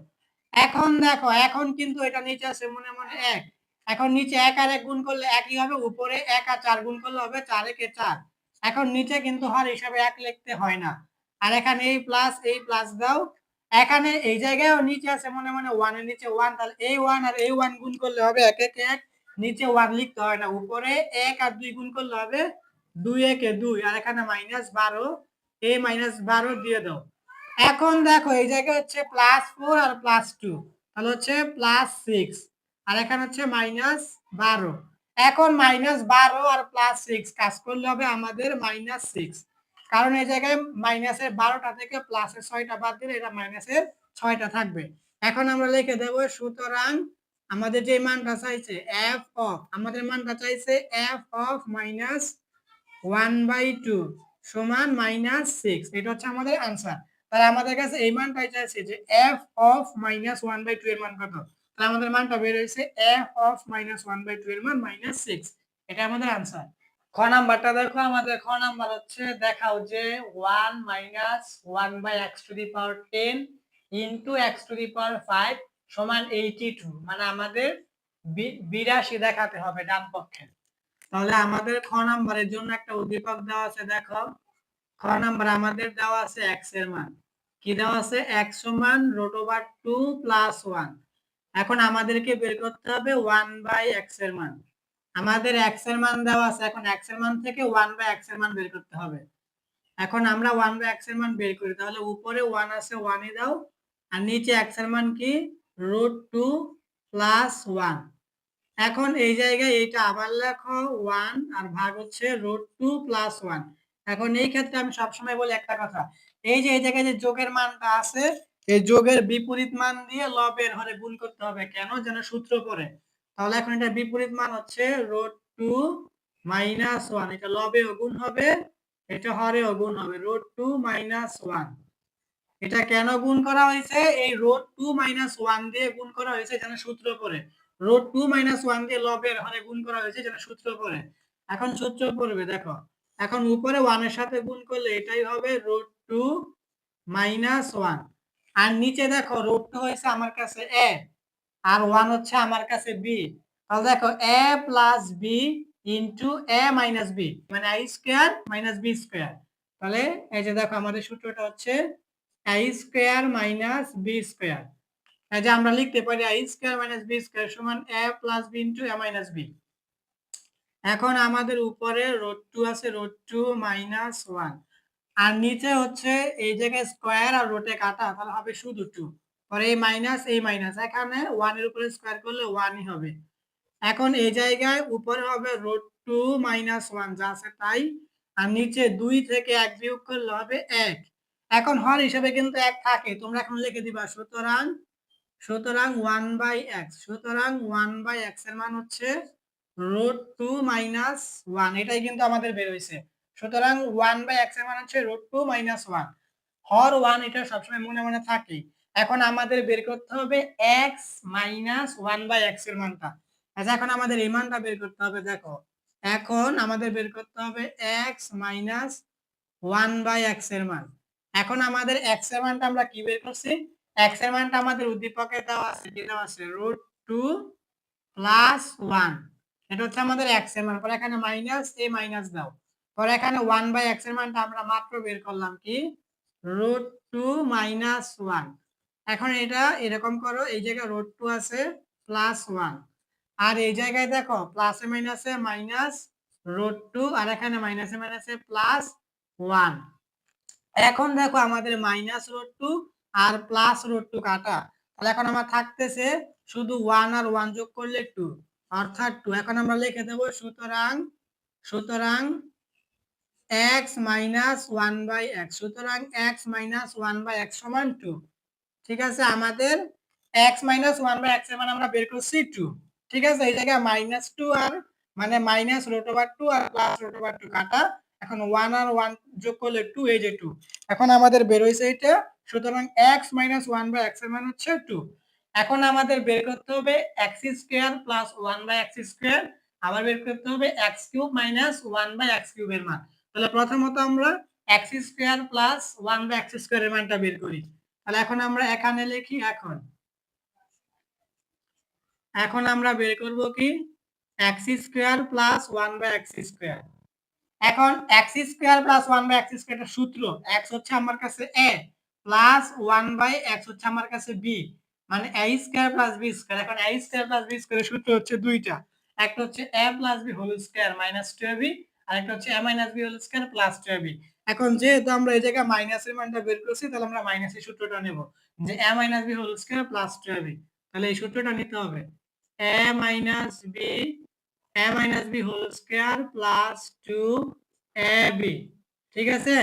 এখন দেখো, এখন কিন্তু এটা নিচে আছে মনে মনে 1, এখন নিচে 1 আর 1 গুণ করলে একই হবে, উপরে 1 আর 4 গুণ করলে হবে 4 একে 4। এখন নিচে কিন্তু হর হিসাবে 1 লিখতে হয় না। আর এখানে এই প্লাস দাও, এখানে এই জায়গায়ও নিচে আছে মনে মনে 1 এর নিচে 1, তাহলে এই 1 আর এই 1 গুণ করলে হবে 1 একে 1, নিচে 1 লিখতে হয় না, উপরে 1 আর 2 গুণ করলে হবে 2 একে 2, আর এখানে -12, এই -12 দিয়ে দাও। এখন দেখো এই জায়গায় হচ্ছে +4 আর +2, তাহলে হচ্ছে +6, আর এখানে হচ্ছে -12। এখন -12 আর +6 কাজ করলে হবে আমাদের -6, কারণ এই জায়গায় মাইনাসের 12টা থেকে প্লাসের 6টা বাদ দিলে এটা মাইনাসের 6টা থাকবে। এখন আমরা লিখে দেব, সুতরাং আমাদের যে মানটা চাইছে আমাদের মানটা চাইছে f(-1/2) সমান -6, এটা হচ্ছে আমাদের आंसर। তাহলে আমাদের কাছে এই মানটাই চাইছে যে f(-1/2) এর মান কত। তাহলে আমাদের মানটা বের হইছে f(-1/2) এর মান -6, এটা আমাদের आंसर। খ নাম্বারটা দেখো, আমাদের খ নাম্বার হচ্ছে দেখাও যে 1 - 1/(x⁻10) ইনটু x⁵ সমান 82, মানে আমাদের 82 দেখাতে হবে ডান পক্ষে। তাহলে আমাদের খ নাম্বারের জন্য একটা উদ্দীপক দেওয়া আছে, দেখো খ নাম্বার আমাদের দেওয়া আছে x এর মান, কি দেওয়া আছে, x সমান √2 + 1। এখন আমাদেরকে বের করতে হবে 1/x এর মান। আমাদের x এর মান দেওয়া আছে, এখন x এর মান থেকে 1/x এর মান বের করতে হবে। এখন আমরা 1/x এর মান বের করি, তাহলে উপরে 1 আছে, 1ই দাও, আর নিচে x এর মান কি, √2 + 1। এখন এই জায়গায় এটা আবার লেখো 1 আর ভাগ হচ্ছে √2 + 1। এখন এই ক্ষেত্রে আমি সবসময় বলি একটা কথা, এই যে এই জায়গায় যে যোগের মানটা আছে, এই যোগের বিপরীত মান দিয়ে লবের হরে গুণ করতে হবে, কেন, যেন সূত্র পড়ে। তাহলে এখন এটা বিপরীত মান হচ্ছে √2 - 1, এটা লবেও গুণ হবে, এটা হরেও গুণ হবে, √2 - 1। এটা কেন গুণ করা হয়েছে, এই √2 - 1 দিয়ে গুণ করা হয়েছে যেন সূত্র পড়ে, √2 - 1 দিয়ে লবের হরে গুণ করা হয়েছে যেন সূত্র পড়ে। এখন সূত্র পড়বে, দেখো এখন উপরে 1 এর সাথে গুণ করলে এটাই হবে √2 - 1, আর নিচে দেখো √2 হয়েছে আমার কাছে a, আর 1 হচ্ছে আমার কাছে b, তাহলে দেখো a + b into a - b, মানে a² - b²। তাহলে এই যে দেখো আমাদের সূত্রটা হচ্ছে a² - b²। এই যে আমরা লিখতে পারি a² - b² সমান a + b into a - b। এখন আমাদের উপরে √2 আছে, √2 - 1, আর নিচে হচ্ছে এই জায়গায় স্কয়ার আর রুটে কাটা, তাহলে হবে শুধু 2, পরে এই মাইনাস এখানে 1 এর উপরে স্কয়ার করলে 1ই হবে। এখন এই জায়গায় উপরে হবে √2 - 1 যা আছে তাই, আর নিচে 2 থেকে 1 বিয়োগ করলে হবে 1। এখন হর হিসেবে কিন্তু 1 থাকে, তোমরা এখন লিখে দিবা, সুতরাং 1/x, সুতরাং 1/x এর মান হচ্ছে √2 - 1, এটাই কিন্তু আমাদের বের হইছে। সুতরাং 1/x এর মান হচ্ছে √2 - 1, হর 1, এটা সবসময় মনে মনে থাকে। এখন আমাদের বের করতে হবে x - 1/x এর মানটা। আচ্ছা, এখন আমাদের এই মানটা বের করতে হবে, দেখো এখন আমাদের বের করতে হবে x - 1/x এর মান। এখন আমাদের x এর মানটা আমরা কি বের করছি, x এর মানটা আমাদের উদ্দীপকে দেওয়া আছে, কি দেওয়া আছে, √2 + 1, এটা হচ্ছে আমাদের x এর মান। পরে এখানে মাইনাস, এই মাইনাস দাও, পরে এখানে 1/x এর মানটা আমরা মাত্র বের করলাম কি, √2 - 1। এখন এটা এরকম করো, এই জায়গায় √2 আছে +1, আর এই জায়গায় দেখো প্লাসে মাইনাসে মাইনাস √2, আর এখানে মাইনাসে মাইনাসে +1। এখন দেখো আমাদের -√2 আর +√2 কাটা, তাহলে এখন আমার থাকতেছে শুধু 1 আর 1 যোগ করলে 2, অর্থাৎ 2। এখন আমরা লিখে দেব, সুতরাং x - 1/x, সুতরাং x - 1/x সমান 2। ঠিক আছে, আমাদের x - 1/x এর মান আমরা বের করছি 2। ঠিক আছে, এই জায়গায় -2 আর মানে -√2 আর +√2 কাটা, এখন 1 আর 1 যোগ করলে 2, এই যে 2। এখন আমাদের বের হইছে এটা। সুতরাং x - 1/x এর মান হচ্ছে 2। এখন আমাদের বের করতে হবে x² প্লাস 1/x², আবার বের করতে হবে x³ মাইনাস 1/x³ এর মান। তাহলে প্রথমত আমরা x² প্লাস 1/x² এর মানটা বের করি। তাহলে এখন আমরা এখানে লিখি এখন আমরা বের করব কি x² প্লাস 1/x²। এখন x² প্লাস 1/x² এর সূত্র, x হচ্ছে আমার কাছে a প্লাস 1/x হচ্ছে আমার কাছে b, মানে a² প্লাস b²। এখন a² প্লাস b² এর সূত্র হচ্ছে দুইটা, একটা হচ্ছে a plus b whole square minus 2ab, আর একটা হচ্ছে a minus b whole square plus 2ab। এখন যেহেতু আমরা এই জায়গায় মাইনাসের মানটা বের করছি, তাহলে আমরা মাইনাসের সূত্রটা নেব, যে a minus b whole square plus 2ab। তাহলে এই সূত্রটা নিতে হবে a minus b whole square plus 2ab। ঠিক আছে,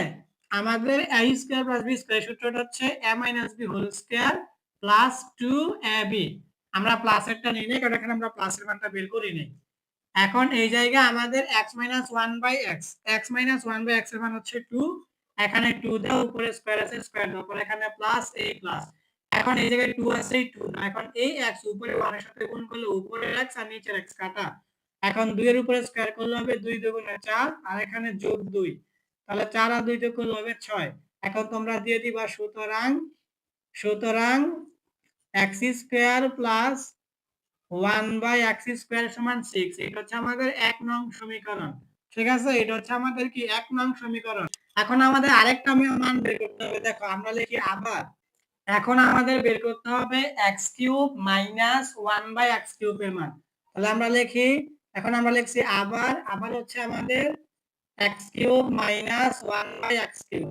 আমাদের a square plus b square সূত্রটা হচ্ছে a minus b whole square plus 2ab। আমরা প্লাসেরটা নিই না, কারণ এখানে আমরা প্লাসের মানটা বের করি নাই। এখন এই জায়গায় আমাদের x minus 1/x, x minus 1/x এর মান হচ্ছে 2। এখানে 2 দাও, উপরে স্কয়ার আছে, স্কয়ার দাও, পরে এখানে প্লাস এই প্লাস। এখন এই জায়গায় 2 আছে, এই 2 এখন এই x উপরে 1 এর সাথে গুণ করলে উপরের x আর নিচের x কাটা। এখন 2 এর উপরে স্কয়ার করলে হবে 2 × 2 = 4, আর এখানে যোগ 2, তাহলে 4 আর 2 যোগ করলে হবে 6। এখন তোমরা দিয়ে দিবা সুতরাং x² প্লাস 1/x² সমান 6। এটা হচ্ছে আমাদের 1 নং সমীকরণ। ঠিক আছে, এটা হচ্ছে আমাদের কি 1 নং সমীকরণ। এখন আমাদের আরেকটা মান বের করতে হবে। দেখো আমরা লিখি আবার, এখন আমাদের বের করতে হবে x³ মাইনাস 1/x³ এর মান। তাহলে আমরা লিখি, এখন আমরা লিখছি আবার হচ্ছে আমাদের x³ minus 1/x³,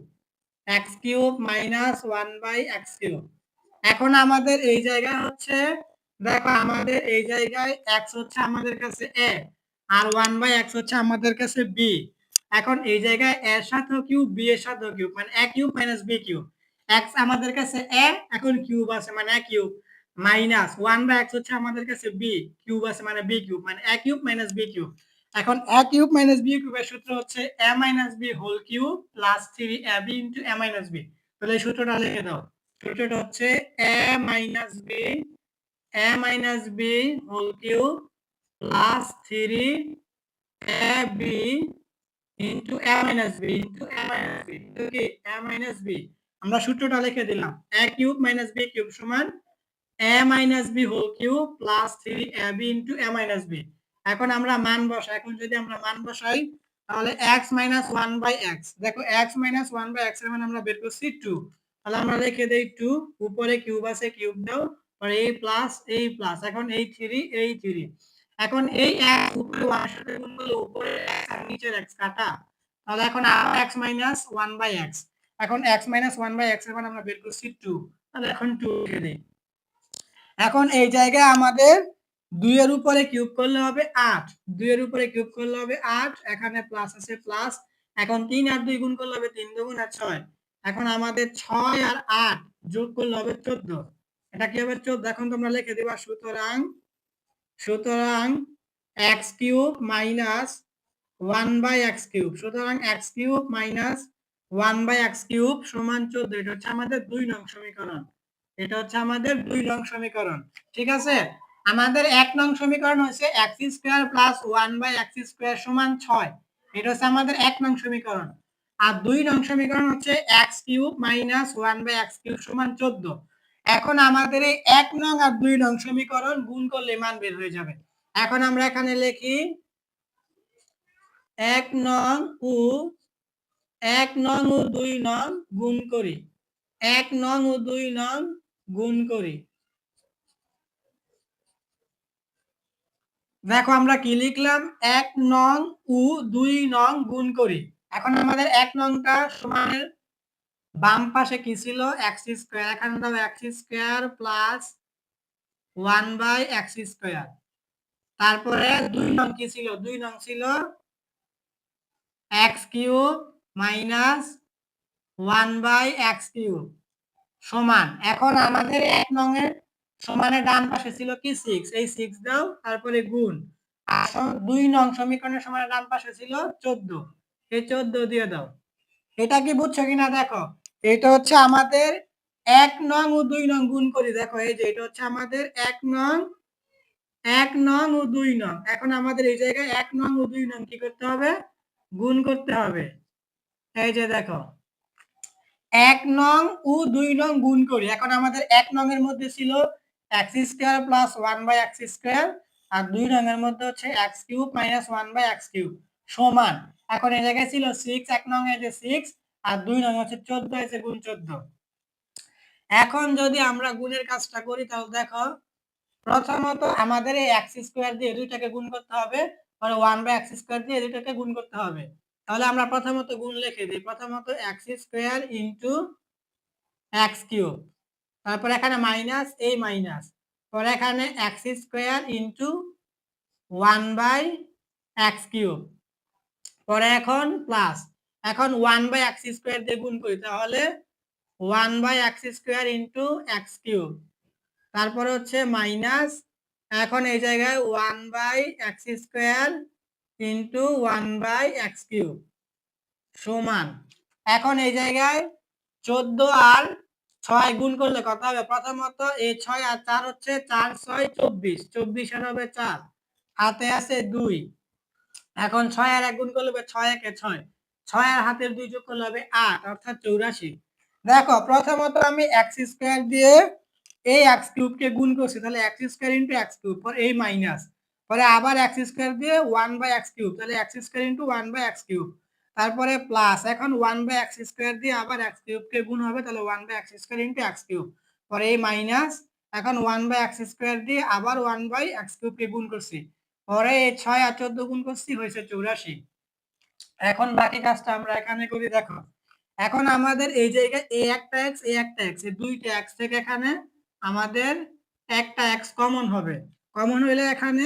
x³ minus 1/x³। এখন আমাদের এই জায়গায় হচ্ছে, দেখো আমাদের এই জায়গায় x হচ্ছে আমাদের কাছে a আর 1/x হচ্ছে আমাদের কাছে b। এখন এই জায়গায় a এর সাথেও কিউব, b এর সাথেও কিউব, মানে a cube minus b cube. x আমাদের কাছে a, এখন কিউব আছে মানে a কিউব, মাইনাস 1/x হচ্ছে আমাদের কাছে b, কিউব আছে মানে b কিউব, মানে a cube minus b cube. এখন a কিউব মাইনাস b কিউবের সূত্র হচ্ছে a minus b whole cube plus 3ab into a minus b। তাহলে এই সূত্রটা লিখে দাও। সূত্রটা হচ্ছে a minus b whole cube plus 3ab into a minus b into a minus b into কি a মাইনাস b। আমরা সূত্রটা লিখে দিলাম, a cube minus b cube সমান a minus b whole cube plus 3ab into a minus b। এখন আমরা মান বসাই। এখন যদি আমরা মান বসাই, তাহলে x মাইনাস 1/x, দেখো x মাইনাস 1/x এর মান আমরা বের করছি 2। তাহলে আমরা লিখে দেই 2, উপরে কিউব আছে কিউব দাও, পরে এই প্লাস এই প্লাস, এখন এই 3 এখন এই x উপরে 1 এর সাথে গুণ করলে উপরে x আর নিচের x কাটা। তাহলে এখন আবার x মাইনাস 1/x, এখন x মাইনাস 1/x এর মান আমরা বের করছি 2। তাহলে এখন 2 লিখে দেই। এখন এই জায়গায় আমাদের 2 এর উপরে কিউব করলে হবে 8, 2 এর উপরে কিউব করলে হবে 8, এখানে প্লাস আছে প্লাস। এখন 3 আর 2 গুণ করলে হবে 3 × 2 = 6। এখন আমাদের 6 আর 8 যোগ করলে হবে 14। এটা কি হবে 14। এখন তোমরা লিখে দিবা সুতরাং x³ মাইনাস 1/x³, সুতরাং x³ মাইনাস 1/x³ সমান 14। এটা হচ্ছে আমাদের 2 নং সমীকরণ। এটা হচ্ছে আমাদের 2 নং সমীকরণ। ঠিক আছে, আমাদের 1 নং সমীকরণ হচ্ছে x² প্লাস 1/x² সমান 6। এটা হচ্ছে আমাদের 1 নং সমীকরণ। আর 2 নং সমীকরণ হচ্ছে x³ মাইনাস 1/x³ সমান 14। এখন আমাদের এই 1 নং আর 2 নং সমীকরণ গুণ করলে মান বের হয়ে যাবে। এখন আমরা এখানে লিখি 1 নং ও 2 নং গুণ করি, 1 নং ও 2 নং গুণ করি। দেখো আমরা কি লিখলাম, 1 নং ও 2 নং গুণ করি। এখন আমাদের 1 নংটা সমানের বাম পাশে কি ছিল, x², এখানে দাও x² প্লাস 1/x²। তারপরে 2 নং কি ছিল, 2 নং ছিল x³ মাইনাস 1/x³ সমান। এখন আমাদের 1 নং এর সমানের ডান পাশে ছিল কি 6, এই 6 দাও, তারপরে গুণ। আর 2 নং সমীকরণের সমানের ডান পাশে ছিল 14, এই 14 দিয়ে দাও। এটা কি বুঝছো কিনা দেখো, এটা হচ্ছে আমাদের 1 নং ও 2 নং গুণ করি। দেখো এই যে এটা হচ্ছে আমাদের 1 নং ও 2 নং। এখন আমাদের এই জায়গায় 1 নং ও 2 নং কি করতে হবে? গুণ করতে হবে। এই যে দেখো 1 নং ও 2 নং গুণ করি। এখন আমাদের 1 নং এর মধ্যে ছিল x square plus 1/x square, আর 2 নং এর মধ্যে হচ্ছে x cube minus 1/x cube সমান। এখন এই জায়গায় ছিল 6, 1 নং এ যে 6 আর 2 নং হচ্ছে 14, এসে গুণ 14। এখন যদি আমরা গুণের কাজটা করি তাহলে দেখো প্রথমত আমাদের এই x স্কয়ার দিয়ে দুইটাকে গুণ করতে হবে, পরে 1/x স্কয়ার দিয়ে দুইটাকে গুণ করতে হবে। তাহলে আমরা প্রথমত গুণ লিখে দিই। প্রথমত x square into x cube, তারপর এখানে মাইনাস এই মাইনাস, পরে এখানে x square into 1/x cube, পরে এখন প্লাস, এখন 1/x স্কয়ার দিয়ে গুণ করি তাহলে 1/x square into x cube, তারপরে হচ্ছে মাইনাস, এখন এই জায়গায় 1/x square into 1/x cube সমান। এখন এই জায়গায় 14 আর 6 গুণ করলে কত হবে? প্রথমত এই 6 আর 4 হচ্ছে 4 6 24, 24 এর হবে 4, হাতে আছে 2। এখন 6 আর 1 গুণ করলে হবে 6 একে 6, 6 আর হাতের 2 যোগ করলে হবে 8, অর্থাৎ 84। দেখো প্রথমত আমি x স্কয়ার দিয়ে এই x কিউব কে গুণ করছি, তাহলে x square into x cube, পরে এই মাইনাস, পরে আবার x স্কয়ার দিয়ে 1/x কিউব, তাহলে x square into 1/x cube, তারপরে প্লাস, এখন 1/x স্কয়ার দিয়ে আবার x কিউব কে গুণ হবে, তাহলে 1/x square into x cube, পরে এই মাইনাস, এখন 1/x স্কয়ার দিয়ে আবার 1/x কিউব কে গুণ করছি, পরে এই 6 আর 14 গুণ করছি, হয়েছে 84। এখন বাকি কাজটা আমরা এখানে করি। দেখো এখন আমাদের এই জায়গায় এই একটা x এই একটা x, এই দুইটা x থেকে এখানে আমাদের একটা x কমন হবে। কমন হইলে এখানে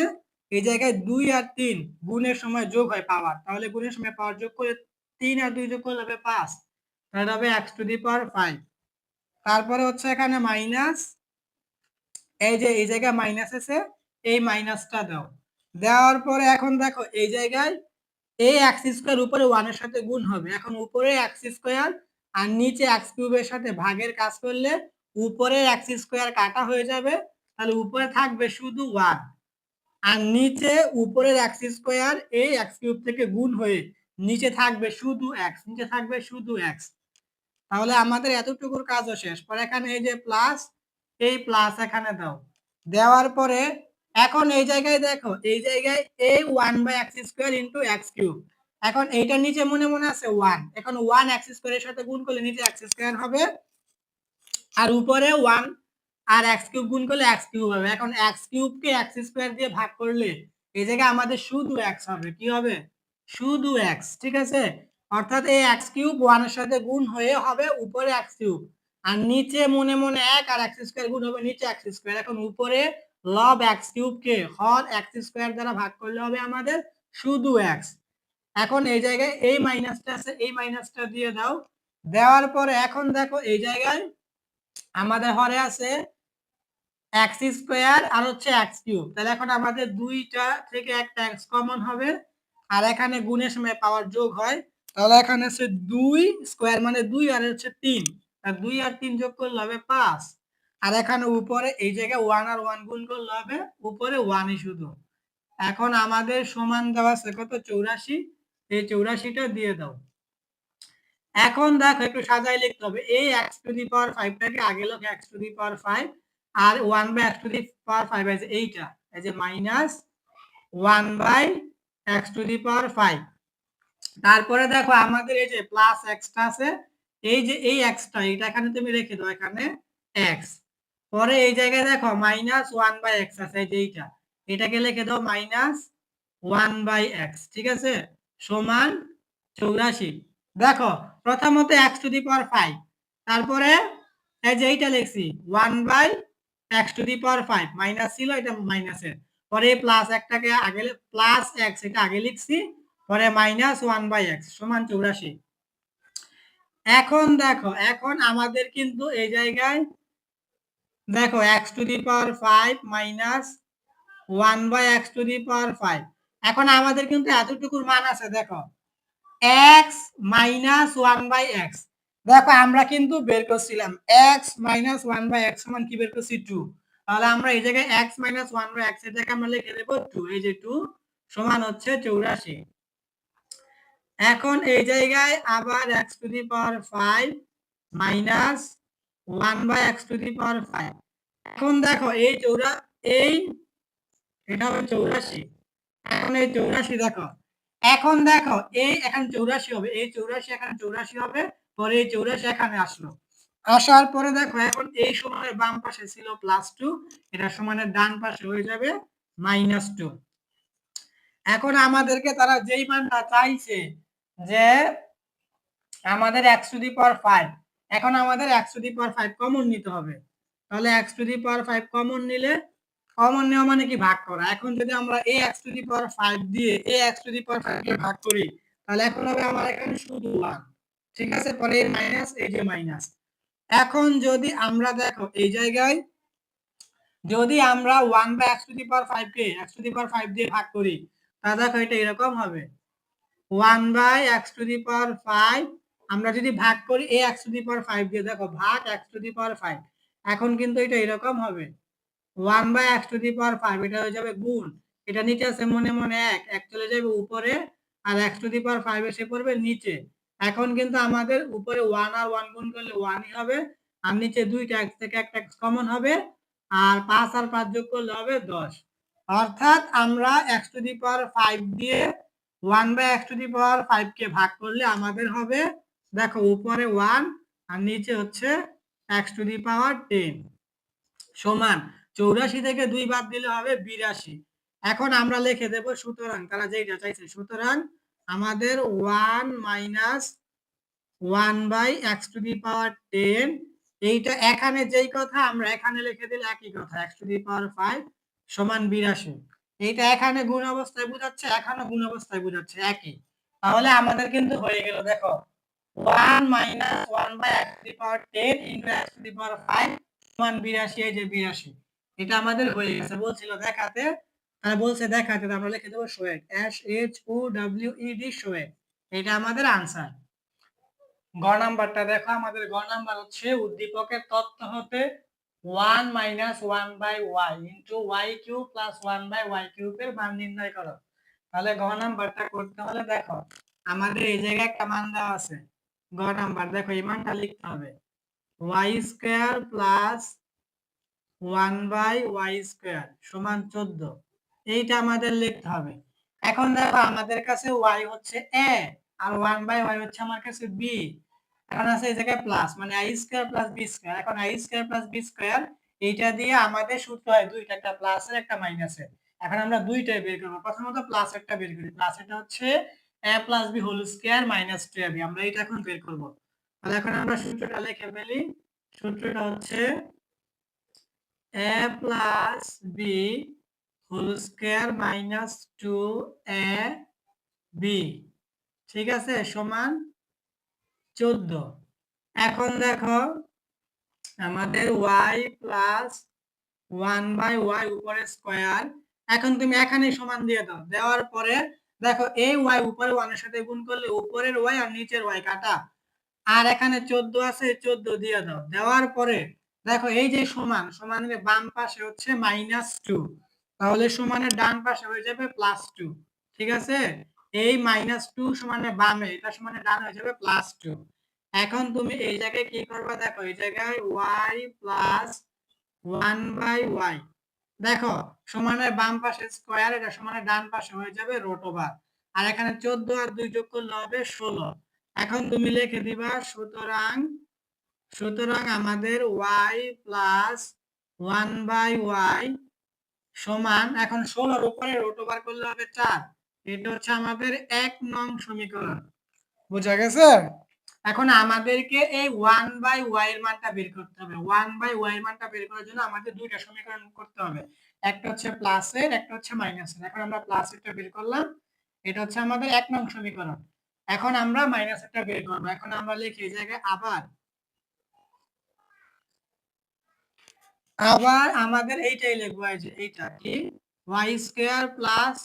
এই জায়গায় 2 আর 3 গুণের সময় যোগ হয় পাওয়ার, তাহলে গুণের সময় পাওয়ার যোগ করে 3 আর 2 যোগ করলে হবে 5, তাহলে হবে x টু দি পাওয়ার 5। তারপরে হচ্ছে এখানে মাইনাস, এই যে এই জায়গায় মাইনাস আছে, এই মাইনাসটা দাও। দেওয়ার পরে এখন দেখো এই জায়গায় এই এক্স স্কয়ার উপরে 1 এর সাথে গুণ হবে। এখন উপরে এক্স স্কয়ার আর নিচে এক্স কিউবের সাথে ভাগের কাজ করলে উপরে এক্স স্কয়ার কাটা হয়ে যাবে, তাহলে উপরে থাকবে শুধু 1, আর নিচে উপরের এক্স স্কয়ার এই এক্স কিউব থেকে গুণ হয়ে নিচে থাকবে শুধু x, নিচে থাকবে শুধু x। তাহলে আমাদের এতটুকুর কাজও শেষ। পরে এখানে এই যে প্লাস, এই প্লাস এখানে দাও। দেওয়ার পরে এখন এই জায়গায় দেখো এই জায়গায় এই 1/x square into x cube, এখন এইটার নিচে মনে মনে আছে 1, এখন 1 x স্কয়ারের সাথে গুণ করলে নিচে x স্কয়ার হবে, আর উপরে 1 আর x কিউব গুণ করলে x কিউব হবে। এখন x কিউব কে x স্কয়ার দিয়ে ভাগ করলে এই জায়গায় আমাদের শুধু x হবে। কি হবে? শুধু x। ঠিক আছে, অর্থাৎ এই x কিউব 1 এর সাথে গুণ হয়ে হবে উপরে x কিউব, আর নিচে মনে মনে 1 আর x স্কয়ার গুণ হবে নিচে x স্কয়ার। এখন উপরে লব x কিউব কে হর x স্কয়ার দ্বারা ভাগ করলে হবে আমাদের শুধু x। এখন এই জায়গায় এই মাইনাসটা আছে, এই মাইনাসটা দিয়ে দাও। দেওয়ার পরে এখন দেখো এই জায়গায় আমাদের হরে আছে x স্কয়ার আর হচ্ছে x কিউব, তাহলে এখন আমাদের দুইটা থেকে একটা x কমন হবে, আর এখানে গুণের সময় পাওয়ার যোগ হয়, তাহলে এখানে আছে 2 স্কয়ার মানে 2 আর হচ্ছে 3, আর 2 আর 3 যোগ করলে হবে 5, আর এখানে উপরে এই জায়গায় 1 আর 1 গুণ করলে হবে উপরে 1ই শুধু। এখন আমাদের সমান দেওয়া আছে কত? 84, এই 84টা দিয়ে দাও। এখন দেখো একটু সাজাই লিখতে হবে, এই x টু দি পাওয়ার 5 টাকে আগে লোক x টু দি পাওয়ার 5, আর 1/x টু দি পাওয়ার 5 আছে এইটা, এই যে minus 1/x to the power 5। তারপরে দেখো আমাদের এই যে প্লাস x টা আছে, এই যে এই x টা এটা এখানে তুমি রেখে দাও, এখানে x, পরে এই জায়গায় দেখো মাইনাস 1/x আছে, এই যে এইটা, এটাকে লিখে দাও মাইনাস 1/x। ঠিক আছে, সমান 84। দেখো প্রথমত x টু দি পাওয়ার 5, তারপরে এই যে এইটা লিখছি 1/x to the power 5, minus ছিল এটা মাইনাসের, পরে প্লাস একটাকে আগে প্লাস x এটা আগে লিখছি, পরে মাইনাস 1/x সমান 84। এখন দেখো এখন আমাদের কিন্তু এই জায়গায় দেখো x টু দি পাওয়ার 5 মাইনাস 1/x টু দি পাওয়ার 5, এখন আমাদের কিন্তু এতটুকুর মান আছে। দেখো x minus one by x. দেখো আমরা কিন্তু বের করছিলাম x minus one by x সমান কি বের করছি 2। তাহলে আমরা এই জায়গায় x minus one by x এর জায়গায় আমরা লিখে দেবো 2। এই যে 2 সমান হচ্ছে 84। এখন এই জায়গায় আবার x to the power 5 minus one by x to the power 5। এখন দেখো এই এই এটা হবে 84। এখন এই 84 দেখো, এখন দেখো এই এখানে 84 হবে, এই 84 এখানে 84 হবে, পরে এই 84 এখানে আসলো, আসার পরে দেখো এখন এই সমানের বাম পাশে ছিল +2, এটা সমানের ডান পাশে হয়ে যাবে -2। এখন আমাদেরকে তারা যেই মানটা চাইছে যে আমাদের x টু দি পাওয়ার 5, এখন আমাদের x to the power 5 common নিতে হবে। তাহলে x to the power 5 common নিলে, কমন নেওয়া মানে কি ভাগ করা। এখন যদি আমরা এই x টু দি পাওয়ার 5 দিয়ে এই x টু দি পাওয়ার 5 কে ভাগ করি, তাহলে এখন হবে আমার এখানে শুধু 1। ঠিক আছে, পরে এই মাইনাস, এই যে মাইনাস। এখন যদি আমরা দেখো এই জায়গায় যদি আমরা 1 by x to the power 5 কে x টু দি পাওয়ার 5 দিয়ে ভাগ করি, তাহলে দেখো এটা এরকম হবে 1 by x to the power 5। আমরা যদি ভাগ করি এই x টু দি পাওয়ার 5 দিয়ে, দেখো ভাগ x টু দি পাওয়ার 5। এখন কিন্তু এটা এরকম হবে 1 by x to the power 5, এটা হয়ে যাবে গুণ, এটা নিচে আছে মনে মনে 1 1 চলে যাবে উপরে, আর x টু দি পাওয়ার 5 এসে পড়বে নিচে। এখন কিন্তু আমাদের উপরে 1 আর 1 গুণ করলে 1ই হবে, আর নিচে দুইটা x থেকে একটা x কমন হবে, আর 5 আর 5 যোগ করলে হবে 10। অর্থাৎ আমরা x টু দি পাওয়ার 5 দিয়ে 1 by x to the power 5 কে ভাগ করলে আমাদের হবে, দেখো উপরে 1 আর নিচে হচ্ছে x টু দি পাওয়ার 10 সমান 84 থেকে 2 বাদ দিলে হবে 82। এখন আমরা লিখে দেব সুতরাং তারা যেটা চাইছে, সুতরাং আমাদের 1 minus 1 by x to the power 10, এইটা এখানে যেই কথা আমরা এখানে লিখে দিলে একই কথা, x টু দি পাওয়ার 5 সমান 82। এইটা এখানে গুণ অবস্থায় বোঝাচ্ছে, এখানে গুণ অবস্থায় বোঝাচ্ছে একই। তাহলে আমাদের কিন্তু হয়ে গেল, দেখো 1 minus 1 by x to the power 10 into x to the power 5 সমান 82। এই যে 82, এটা আমাদের হয়ে গেছে। বলছিল দেখাতে, তারা বলছে দেখাতে, আমরা লিখে দেবো শোয়েড, SHOWED, শোয়েড। এটা আমাদের আনসার। গ নাম্বারটা দেখো, আমাদের গ নাম্বার হচ্ছে উদ্দীপকের তত্ত্ব হতে 1 minus 1 by y into y cube plus 1 by y কিউবের মান নির্ণয় করো। তাহলে গ নাম্বারটা করতে হলে দেখো আমাদের এই জায়গায় একটা মান দেওয়া আছে, গ নাম্বার দেখো এই মানটা লিখতে হবে y square plus 1 by y square সমান 14, এইটা আমাদের লিখতে হবে। এখন দেখো আমাদের কাছে y হচ্ছে a আর 1 বাই y হচ্ছে আমার কাছে b। এখন আছে এই জায়গায় প্লাস, মানে i square plus b square. এখন i square plus b square এইটা দিয়ে আমাদের সূত্র হয় দুইটা, একটা প্লাসের একটা মাইনাসের। এখন আমরা দুইটাই বের করব। প্রথমত প্লাস একটা বের করি, প্লাস এটা হচ্ছে a plus b whole square minus 2ab, আমরা এটা এখন বের করব। তাহলে এখন আমরা সূত্রটা লিখে ফেলি। সূত্রটা হচ্ছে a plus b whole square minus 2ab, ঠিক আছে, সমান 14। এখন দেখো আমাদের y প্লাস 1 বাই y উপরে স্কয়ার, এখন তুমি এখানে সমান দিয়ে দাও, দেওয়ার পরে দেখো এই y উপরে 1 এর সাথে গুণ করলে উপরের y আর নিচের y কাটা, আর এখানে 14 আছে, 14 দিয়ে দাও। দেওয়ার পরে দেখো এই যে সমান, সমানের বাম পাশে হচ্ছে -2, তাহলে সমানের ডান পাশে হয়ে যাবে +2। ঠিক আছে, এই -2 সমানের বামে, এটা সমানের ডান হয়ে যাবে +2। এখন তুমি এই জায়গায় কি করবা, দেখো এই জায়গায় y প্লাস 1 বাই y, দেখো সমানের বাম পাশে স্কয়ার, এটা সমানের ডান পাশে হয়ে যাবে √, আর এখানে 14 আর 2 যোগ করলে হবে 16। এখন তুমি লিখে দিবা সুতরাং, সুতরাং আমাদের y প্লাস 1 বাই y সমান, এখন 16 এর উপরে √, করলে হবে 4। এটা হচ্ছে আমাদের 1 নং সমীকরণ। বুঝা গেছে? এখন আমাদেরকে এই 1 বাই y এর মানটা বের করতে হবে। 1 বাই y এর মানটা বের করার জন্য আমাদের দুইটা সমীকরণ করতে হবে, একটা হচ্ছে প্লাসের, একটা হচ্ছে মাইনাসের। এখন আমরা প্লাসেরটা বের করলাম, এটা হচ্ছে আমাদের 1 নং সমীকরণ। এখন আমরা মাইনাসেরটা বের করব। এখন আমরা লিখি এই জায়গায় আবার আমাদের এইটাই লিখবো, এই যে এইটা কি y square plus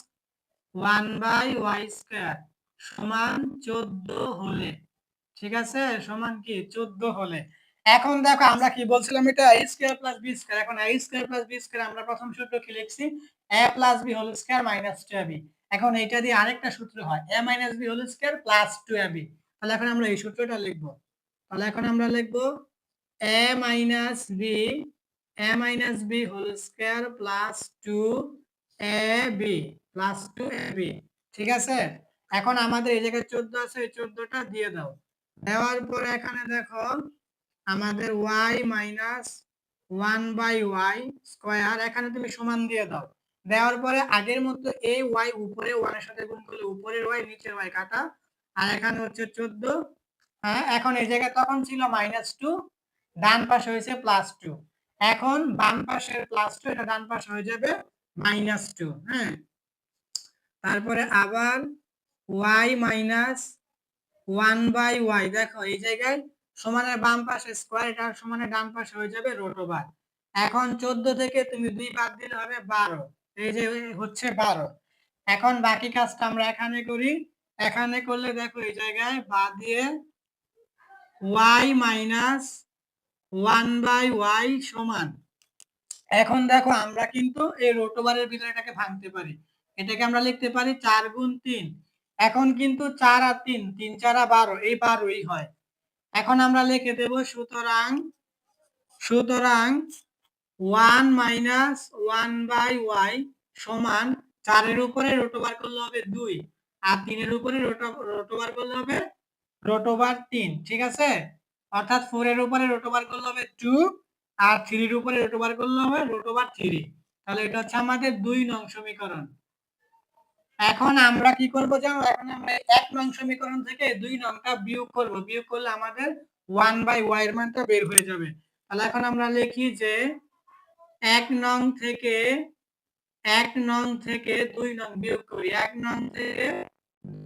1 by y square সমান 14 হলে, ঠিক আছে, সমান কি 14 হলে। এখন দেখো আমরা কি বলছিলাম, এটা a square plus b square. এখন a square plus b square আমরা প্রথম সূত্র কি লিখছি, a plus b whole square minus 2ab। এখন এটা দিয়ে আরেকটা সূত্র হয় a minus b whole square plus 2ab। তাহলে এখন আমরা এই সূত্রটা লিখব। তাহলে এখন আমরা লিখব a minus b, a minus b whole square plus 2ab, plus 2ab, ঠিক আছে। এখন আমাদের এই জায়গায় 14 আছে, এই 14টা দিয়ে দাও। দেওয়ার পরে এখানে দেখো আমাদের y মাইনাস 1/y স্কয়ার, এখানে তুমি সমান দিয়ে দাও। দেওয়ার পরে আগের মতো এই y উপরে 1 এর সাথে গুণ করলে উপরের y নিচের y কাটা, আর এখানে হচ্ছে 14। হ্যাঁ, এখন এই জায়গায় তখন ছিল -2, ডান পাশে হয়েছে +2। এখন বাম পাশের +2 এটা ডান পাশে হয়ে যাবে -2। হ্যাঁ, তারপরে আবার y মাইনাস 1/y, দেখো এই জায়গায় সমানের বাম পাশে স্কয়ার, এটা সমানের ডান পাশে হয়ে যাবে √। এখন 14 থেকে তুমি 2 বাদ দিলে হবে 12, এই যে হচ্ছে 12। এখন বাকি কাজটা আমরা এখানে করি। এখানে করলে দেখো এই জায়গায় বাদ দিয়ে y মাইনাস 1/y সমান, এখন দেখো আমরা কিন্তু এই রোটোবারের ভিতরে এটাকে ভাঙতে পারি। এটাকে আমরা লিখতে পারি 4 গুণ 3। এখন কিন্তু 4 আর 3, 3 4 12, এই 12ই হয়। এখন আমরা লিখে দেব সুতরাং 1 মাইনাস 1/y সমান 4 এর উপরে রোটোবার করলে হবে 2, আর 3 এর উপরে রোটোবার করলে হবে √3, ঠিক আছে। অর্থাৎ 4 এর উপরে রোটোবার করলে হবে 2, আর 3 এর উপরে রোটোবার করলে হবে √3। তাহলে এটা হচ্ছে আমাদের 2 নং সমীকরণ। এখন আমরা কি করব জানো, এখন আমরা 1 নং সমীকরণ থেকে 2 নংটা বিয়োগ করব। বিয়োগ করলে আমাদের 1/y এর মানটা বের হয়ে যাবে। তাহলে এখন আমরা লিখি যে 1 নং থেকে 2 নং বিয়োগ করি। 1 নং থেকে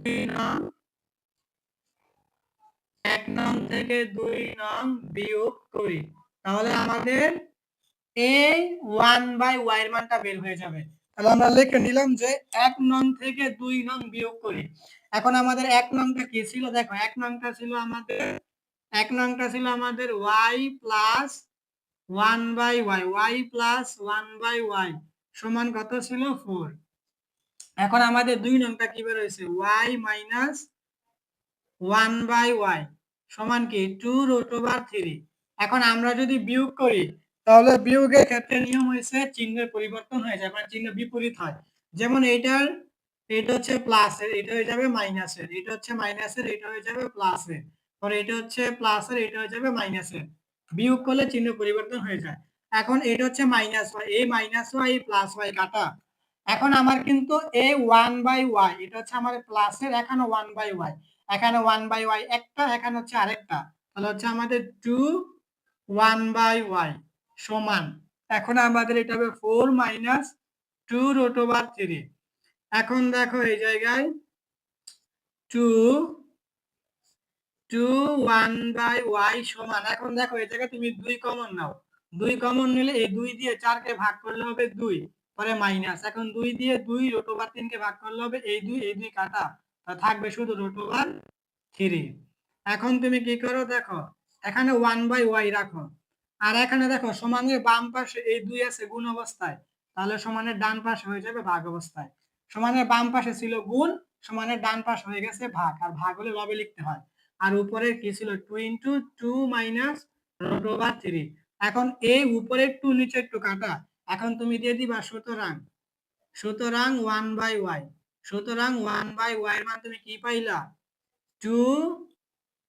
2 নং, 1 নং থেকে 2 নং বিয়োগ করি, তাহলে আমাদের এই 1/y এর মানটা বের হয়ে যাবে। তাহলে আমরা লিখে নিলাম যে 1 নং থেকে 2 নং বিয়োগ করি। এখন আমাদের 1 নংটা কি ছিল, দেখো 1 নংটা ছিল আমাদের y plus 1/y, y plus 1/y সমান কত ছিল 4। এখন আমাদের 2 নংটা কি বের হয়েছে, y মাইনাস 1/y সমান কি 2√3। এখন আমরা যদি বিয়োগ করি, তাহলে বিয়োগের ক্ষেত্রে নিয়ম হয়েছে চিহ্নের পরিবর্তন হয়ে যায়, মানে চিহ্ন বিপরীত হয়। যেমন এটা হচ্ছে প্লাসের, এটা হয়ে যাবে মাইনাসের, এটা হচ্ছে মাইনাসের, এটা হয়ে যাবে প্লাসের, পরে এটা হচ্ছে প্লাসের, এটা হয়ে যাবে মাইনাসের। বিয়োগ করলে চিহ্ন পরিবর্তন হয়ে যায়। এখন এটা হচ্ছে -y, এই -y এই +y কাটা। এখন আমার কিন্তু এই 1/y, এটা হচ্ছে আমার প্লাসের, এখানে 1/y, এখানে 1/y একটা, এখানে হচ্ছে আরেকটা, তাহলে হচ্ছে আমাদের 2 1/y সমান, এখন আমাদের এটা হবে 4 মাইনাস 2√3। এখন দেখো এই জায়গায় 2 1/y সমান, এখন দেখো এই জায়গায় তুমি 2 কমন নাও। 2 কমন নিলে এই 2 দিয়ে 4 কে ভাগ করলে হবে 2, পরে মাইনাস, এখন 2 দিয়ে 2√3 কে ভাগ করলে হবে এই 2 কাটা, থাকবে শুধু √3। এখন তুমি কি করো, দেখো এখানে 1/y রাখো, আর এখানে দেখো সমানের বাম পাশে এই 2 আছে গুণ অবস্থায়, তাহলে সমানের ডান পাশে হয়ে যাবে ভাগ অবস্থায়। সমানের বাম পাশে ছিল গুণ, সমানের ডান পাশ হয়ে গেছে ভাগ, আর ভাগ হলে লবে লিখতে হয়। আর উপরে কি ছিল 2 * 2 মাইনাস √3। এখন এই উপরের 2 নিচের 2 কাটা, এখন তুমি দিয়ে দিবা সুতরাং 1/y, সুতরাং 1/y এর মান তুমি কি পাইলা, 2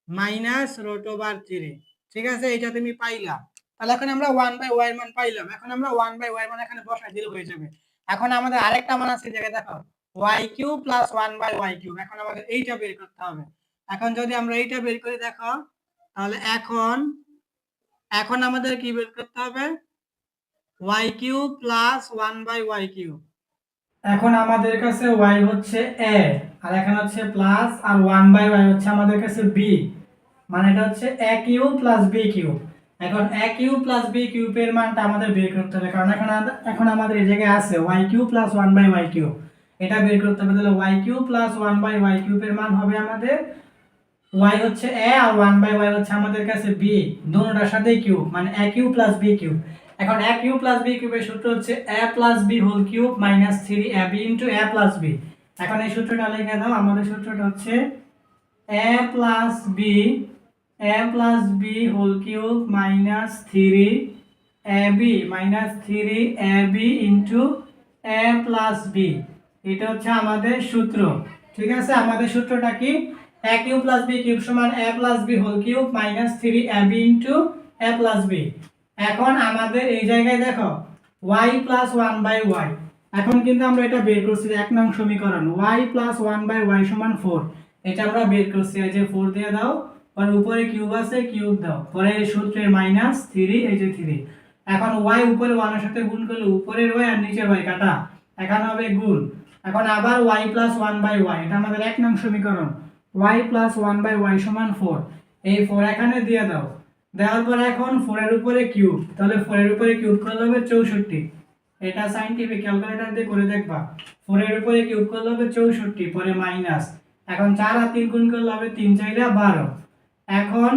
মাইনাস √3, ঠিক আছে, এটা তুমি পাইলা। তাহলে এখন আমরা 1/y এর মান পাইলাম। এখন আমরা 1/y এর মান এখানে বসাই দিলে হয়ে যাবে। এখন আমাদের আরেকটা মান আছে, জায়গায় দেখো y³ প্লাস 1/y³, এখন আমাদের এইটা বের করতে হবে। এখন যদি আমরা এইটা বের করে দেখো, তাহলে এখন আমাদের কি বের করতে হবে, y³ প্লাস 1/y³। এখন আমাদের কাছে y হচ্ছে a, আর এখানে হচ্ছে প্লাস, আর 1/y হচ্ছে আমাদের কাছে b, মানে এটা হচ্ছে a³ প্লাস b³। এখন a³ প্লাস b³ এর মানটা আমাদের বের করতে হবে, কারণ এখন আমাদের এই জায়গায় আছে y³ প্লাস 1/y³। এটা বের করতে হবে। তাহলে y কিউব প্লাস 1/y কিউবের মান হবে আমাদের, y হচ্ছে a আর 1/y হচ্ছে আমাদের কাছে b, দুটোটার সাথে কিউব মানে a cube plus b cube. এখন a কিউব প্লাস b কিউবের সূত্র হচ্ছে a plus b whole cube minus 3ab into a plus b। এখন এই সূত্রটা লিখে দাও। আমাদের সূত্রটা হচ্ছে a plus b whole cube minus 3ab into a plus b। এটা হচ্ছে আমাদের সূত্র। ঠিক আছে, আমাদের সূত্রটা কি? a cube plus b cube সমান a plus b whole cube minus 3ab into a plus b। এখন আমাদের এই জায়গায় দেখো y প্লাস 1/y, এখন কিন্তু আমরা এটা বের করছি 1 নং সমীকরণ, y প্লাস 1/y সমান 4। এটা আমরা বের করছি, এই যে 4 দিয়ে দাও, পরে উপরে কিউব আছে কিউব দাও, পরে এই সূত্রে মাইনাস 3, এই যে 3। এখন y উপরে 1 এর সাথে গুণ করলে উপরের y আর নিচের y কাটা, এখানে হবে গুণ। এখন আবার y প্লাস 1/y, এটা আমাদের 1 নং সমীকরণ, y প্লাস 1/y সমান 4। এই 4 এখানে দিয়ে দাও, দেওয়ার পর এখন 4 এর উপরে কিউব, তাহলে 4 এর উপরে কিউব করলে হবে 64। এটা সাইন্টিফিক ক্যালকুলেটর দিয়ে করে দেখবা। 4 এর উপরে কিউব করলে হবে 64, পরে মাইনাস, এখন 4 আর 3 গুণ করলে হবে 3 4 12। এখন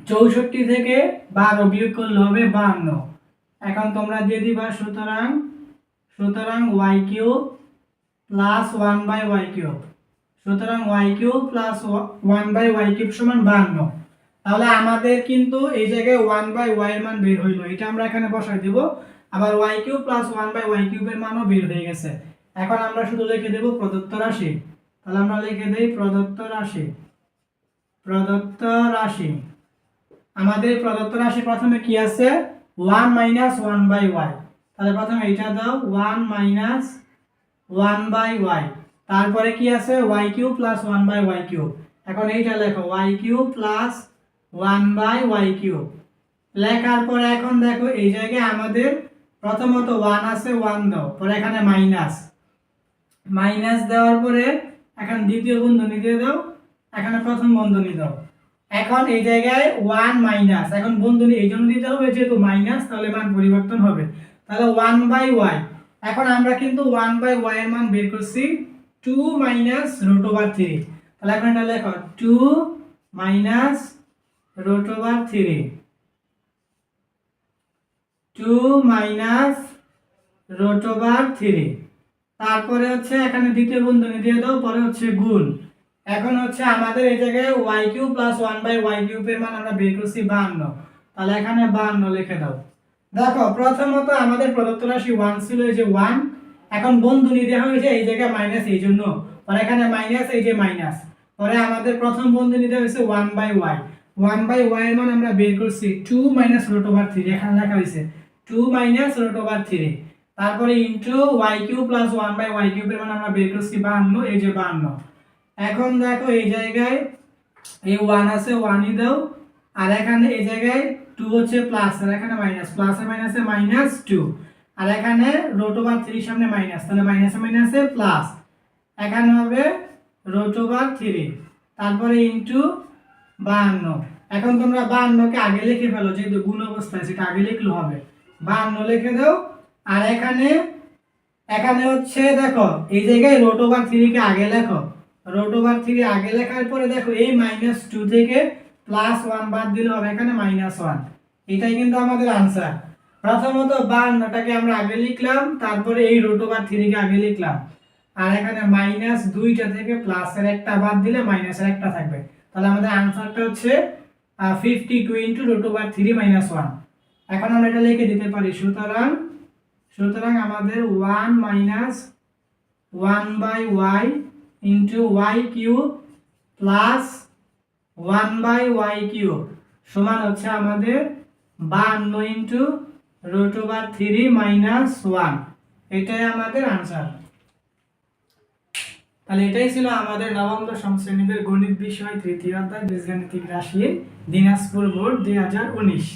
64 থেকে 12 বিয়োগ করলে হবে 52। এখন তোমরা দিয়ে দিবা সুতরাং y cube plus 1/y cube, সুতরাং y cube plus 1/y cube সমান 52। তাহলে আমাদের কিন্তু এই জায়গায় 1/y এর মান বের হইলো, এটা আমরা এখানে বসাই দেব। আবার y কিউব প্লাস 1/y কিউবের মানও বের হয়ে গেছে। এখন আমরা শুধু লিখে দেব প্রদত্ত রাশি। তাহলে আমরা লিখে দেই প্রদত্ত রাশি। আমাদের প্রদত্ত রাশি প্রথমে কি আছে? 1 মাইনাস 1/y। তাহলে প্রথমে এটা দাও 1 মাইনাস 1/y, তারপরে কি আছে? y cube plus 1/y cube. এখন এইটা লেখো y cube plus 1/y cube. লেখার পরে এখন দেখো এই জায়গায় আমাদের প্রথমত 1 আছে, 1 দাও, পরে এখানে মাইনাস দেওয়ার পরে এখন দ্বিতীয় বন্ধনী দিয়ে দাও, এখানে প্রথম বন্ধনী দাও। এখন এই জায়গায় 1 মাইনাস, এখন বন্ধনী এই জন্য দিতে হবে যেহেতু মাইনাস, তাহলে মান পরিবর্তন হবে। তাহলে 1/y, এখন আমরা কিন্তু 1/y এর মান বের করছি 2 মাইনাস √3। তাহলে এখন এটা লেখো 2 মাইনাস √3, 2 মাইনাস √3। তারপরে হচ্ছে এখানে দ্বিতীয় বন্ধনী দিয়ে দাও, পরে হচ্ছে গুণ। এখন হচ্ছে আমাদের এই জায়গায় y কিউব প্লাস 1/y কিউবের মান আমরা বের করছি 52। তাহলে এখানে 52 লিখে দাও। দেখো প্রথমত আমাদের প্রদত্ত রাশি 1 ছিল, এই যে 1, এখন বন্ধনী দেওয়া হয়েছে এই জায়গায় মাইনাস, এই জন্য পরে এখানে মাইনাস, এই যে মাইনাস, পরে আমাদের প্রথম বন্ধনী দেওয়া হয়েছে 1/y। 1/y এর মান আমরা বের করছি 2 মাইনাস √3, এখানে লেখা হয়েছে 2 মাইনাস √3। তারপরে into y cube plus 1/y কিউবের মান আমরা বের করছি 52, এই যে 52। এখন দেখো এই জায়গায় এই 1 আছে, 1ই দাও, আর এখানে এই জায়গায় 2 হচ্ছে প্লাস, আর এখানে মাইনাস, প্লাসে মাইনাসে মাইনাস 2, আর এখানে √3 সামনে মাইনাস, তাহলে মাইনাসে মাইনাসে প্লাস, এখানে হবে √3, তারপরে ইনটু 52। এখন তোমরা 52 কে আগে লিখে ফেলো, যেহেতু গুণ অবস্থায় সেটা আগে লিখলে হবে, 52 লিখে দাও। আর এখানে হচ্ছে দেখো এই জায়গায় √3 কে আগে লেখো, √3 আগে লেখার পরে দেখো এই -2 থেকে +1 বাদ দিলে হবে এখানে -1। এটাই কিন্তু আমাদের आंसर। প্রথমত 52টাকে আমরা আগে লিখলাম, তারপরে এই √3 কে আগে লিখলাম, আর এখানে -2টা থেকে প্লাসের একটা বাদ দিলে মাইনাসের একটা থাকবে। তাহলে আমাদের आंसरটা হচ্ছে 52 * √3 - 1। এখন আমরা এটা লিখে দিতে পারি, সুতরাং আমাদের 1 - 1/y into y cube plus 1/y cube সমান হচ্ছে আমাদের 52 into √3 - 1। এটাই আমাদের आंसर। তাহলে এটাই ছিল আমাদের নবম দশম শ্রেণীদের গণিত বিষয় তৃতীয় অধ্যায় বীজগাণিতিক রাশি, দিনাজপুর বোর্ড 2019।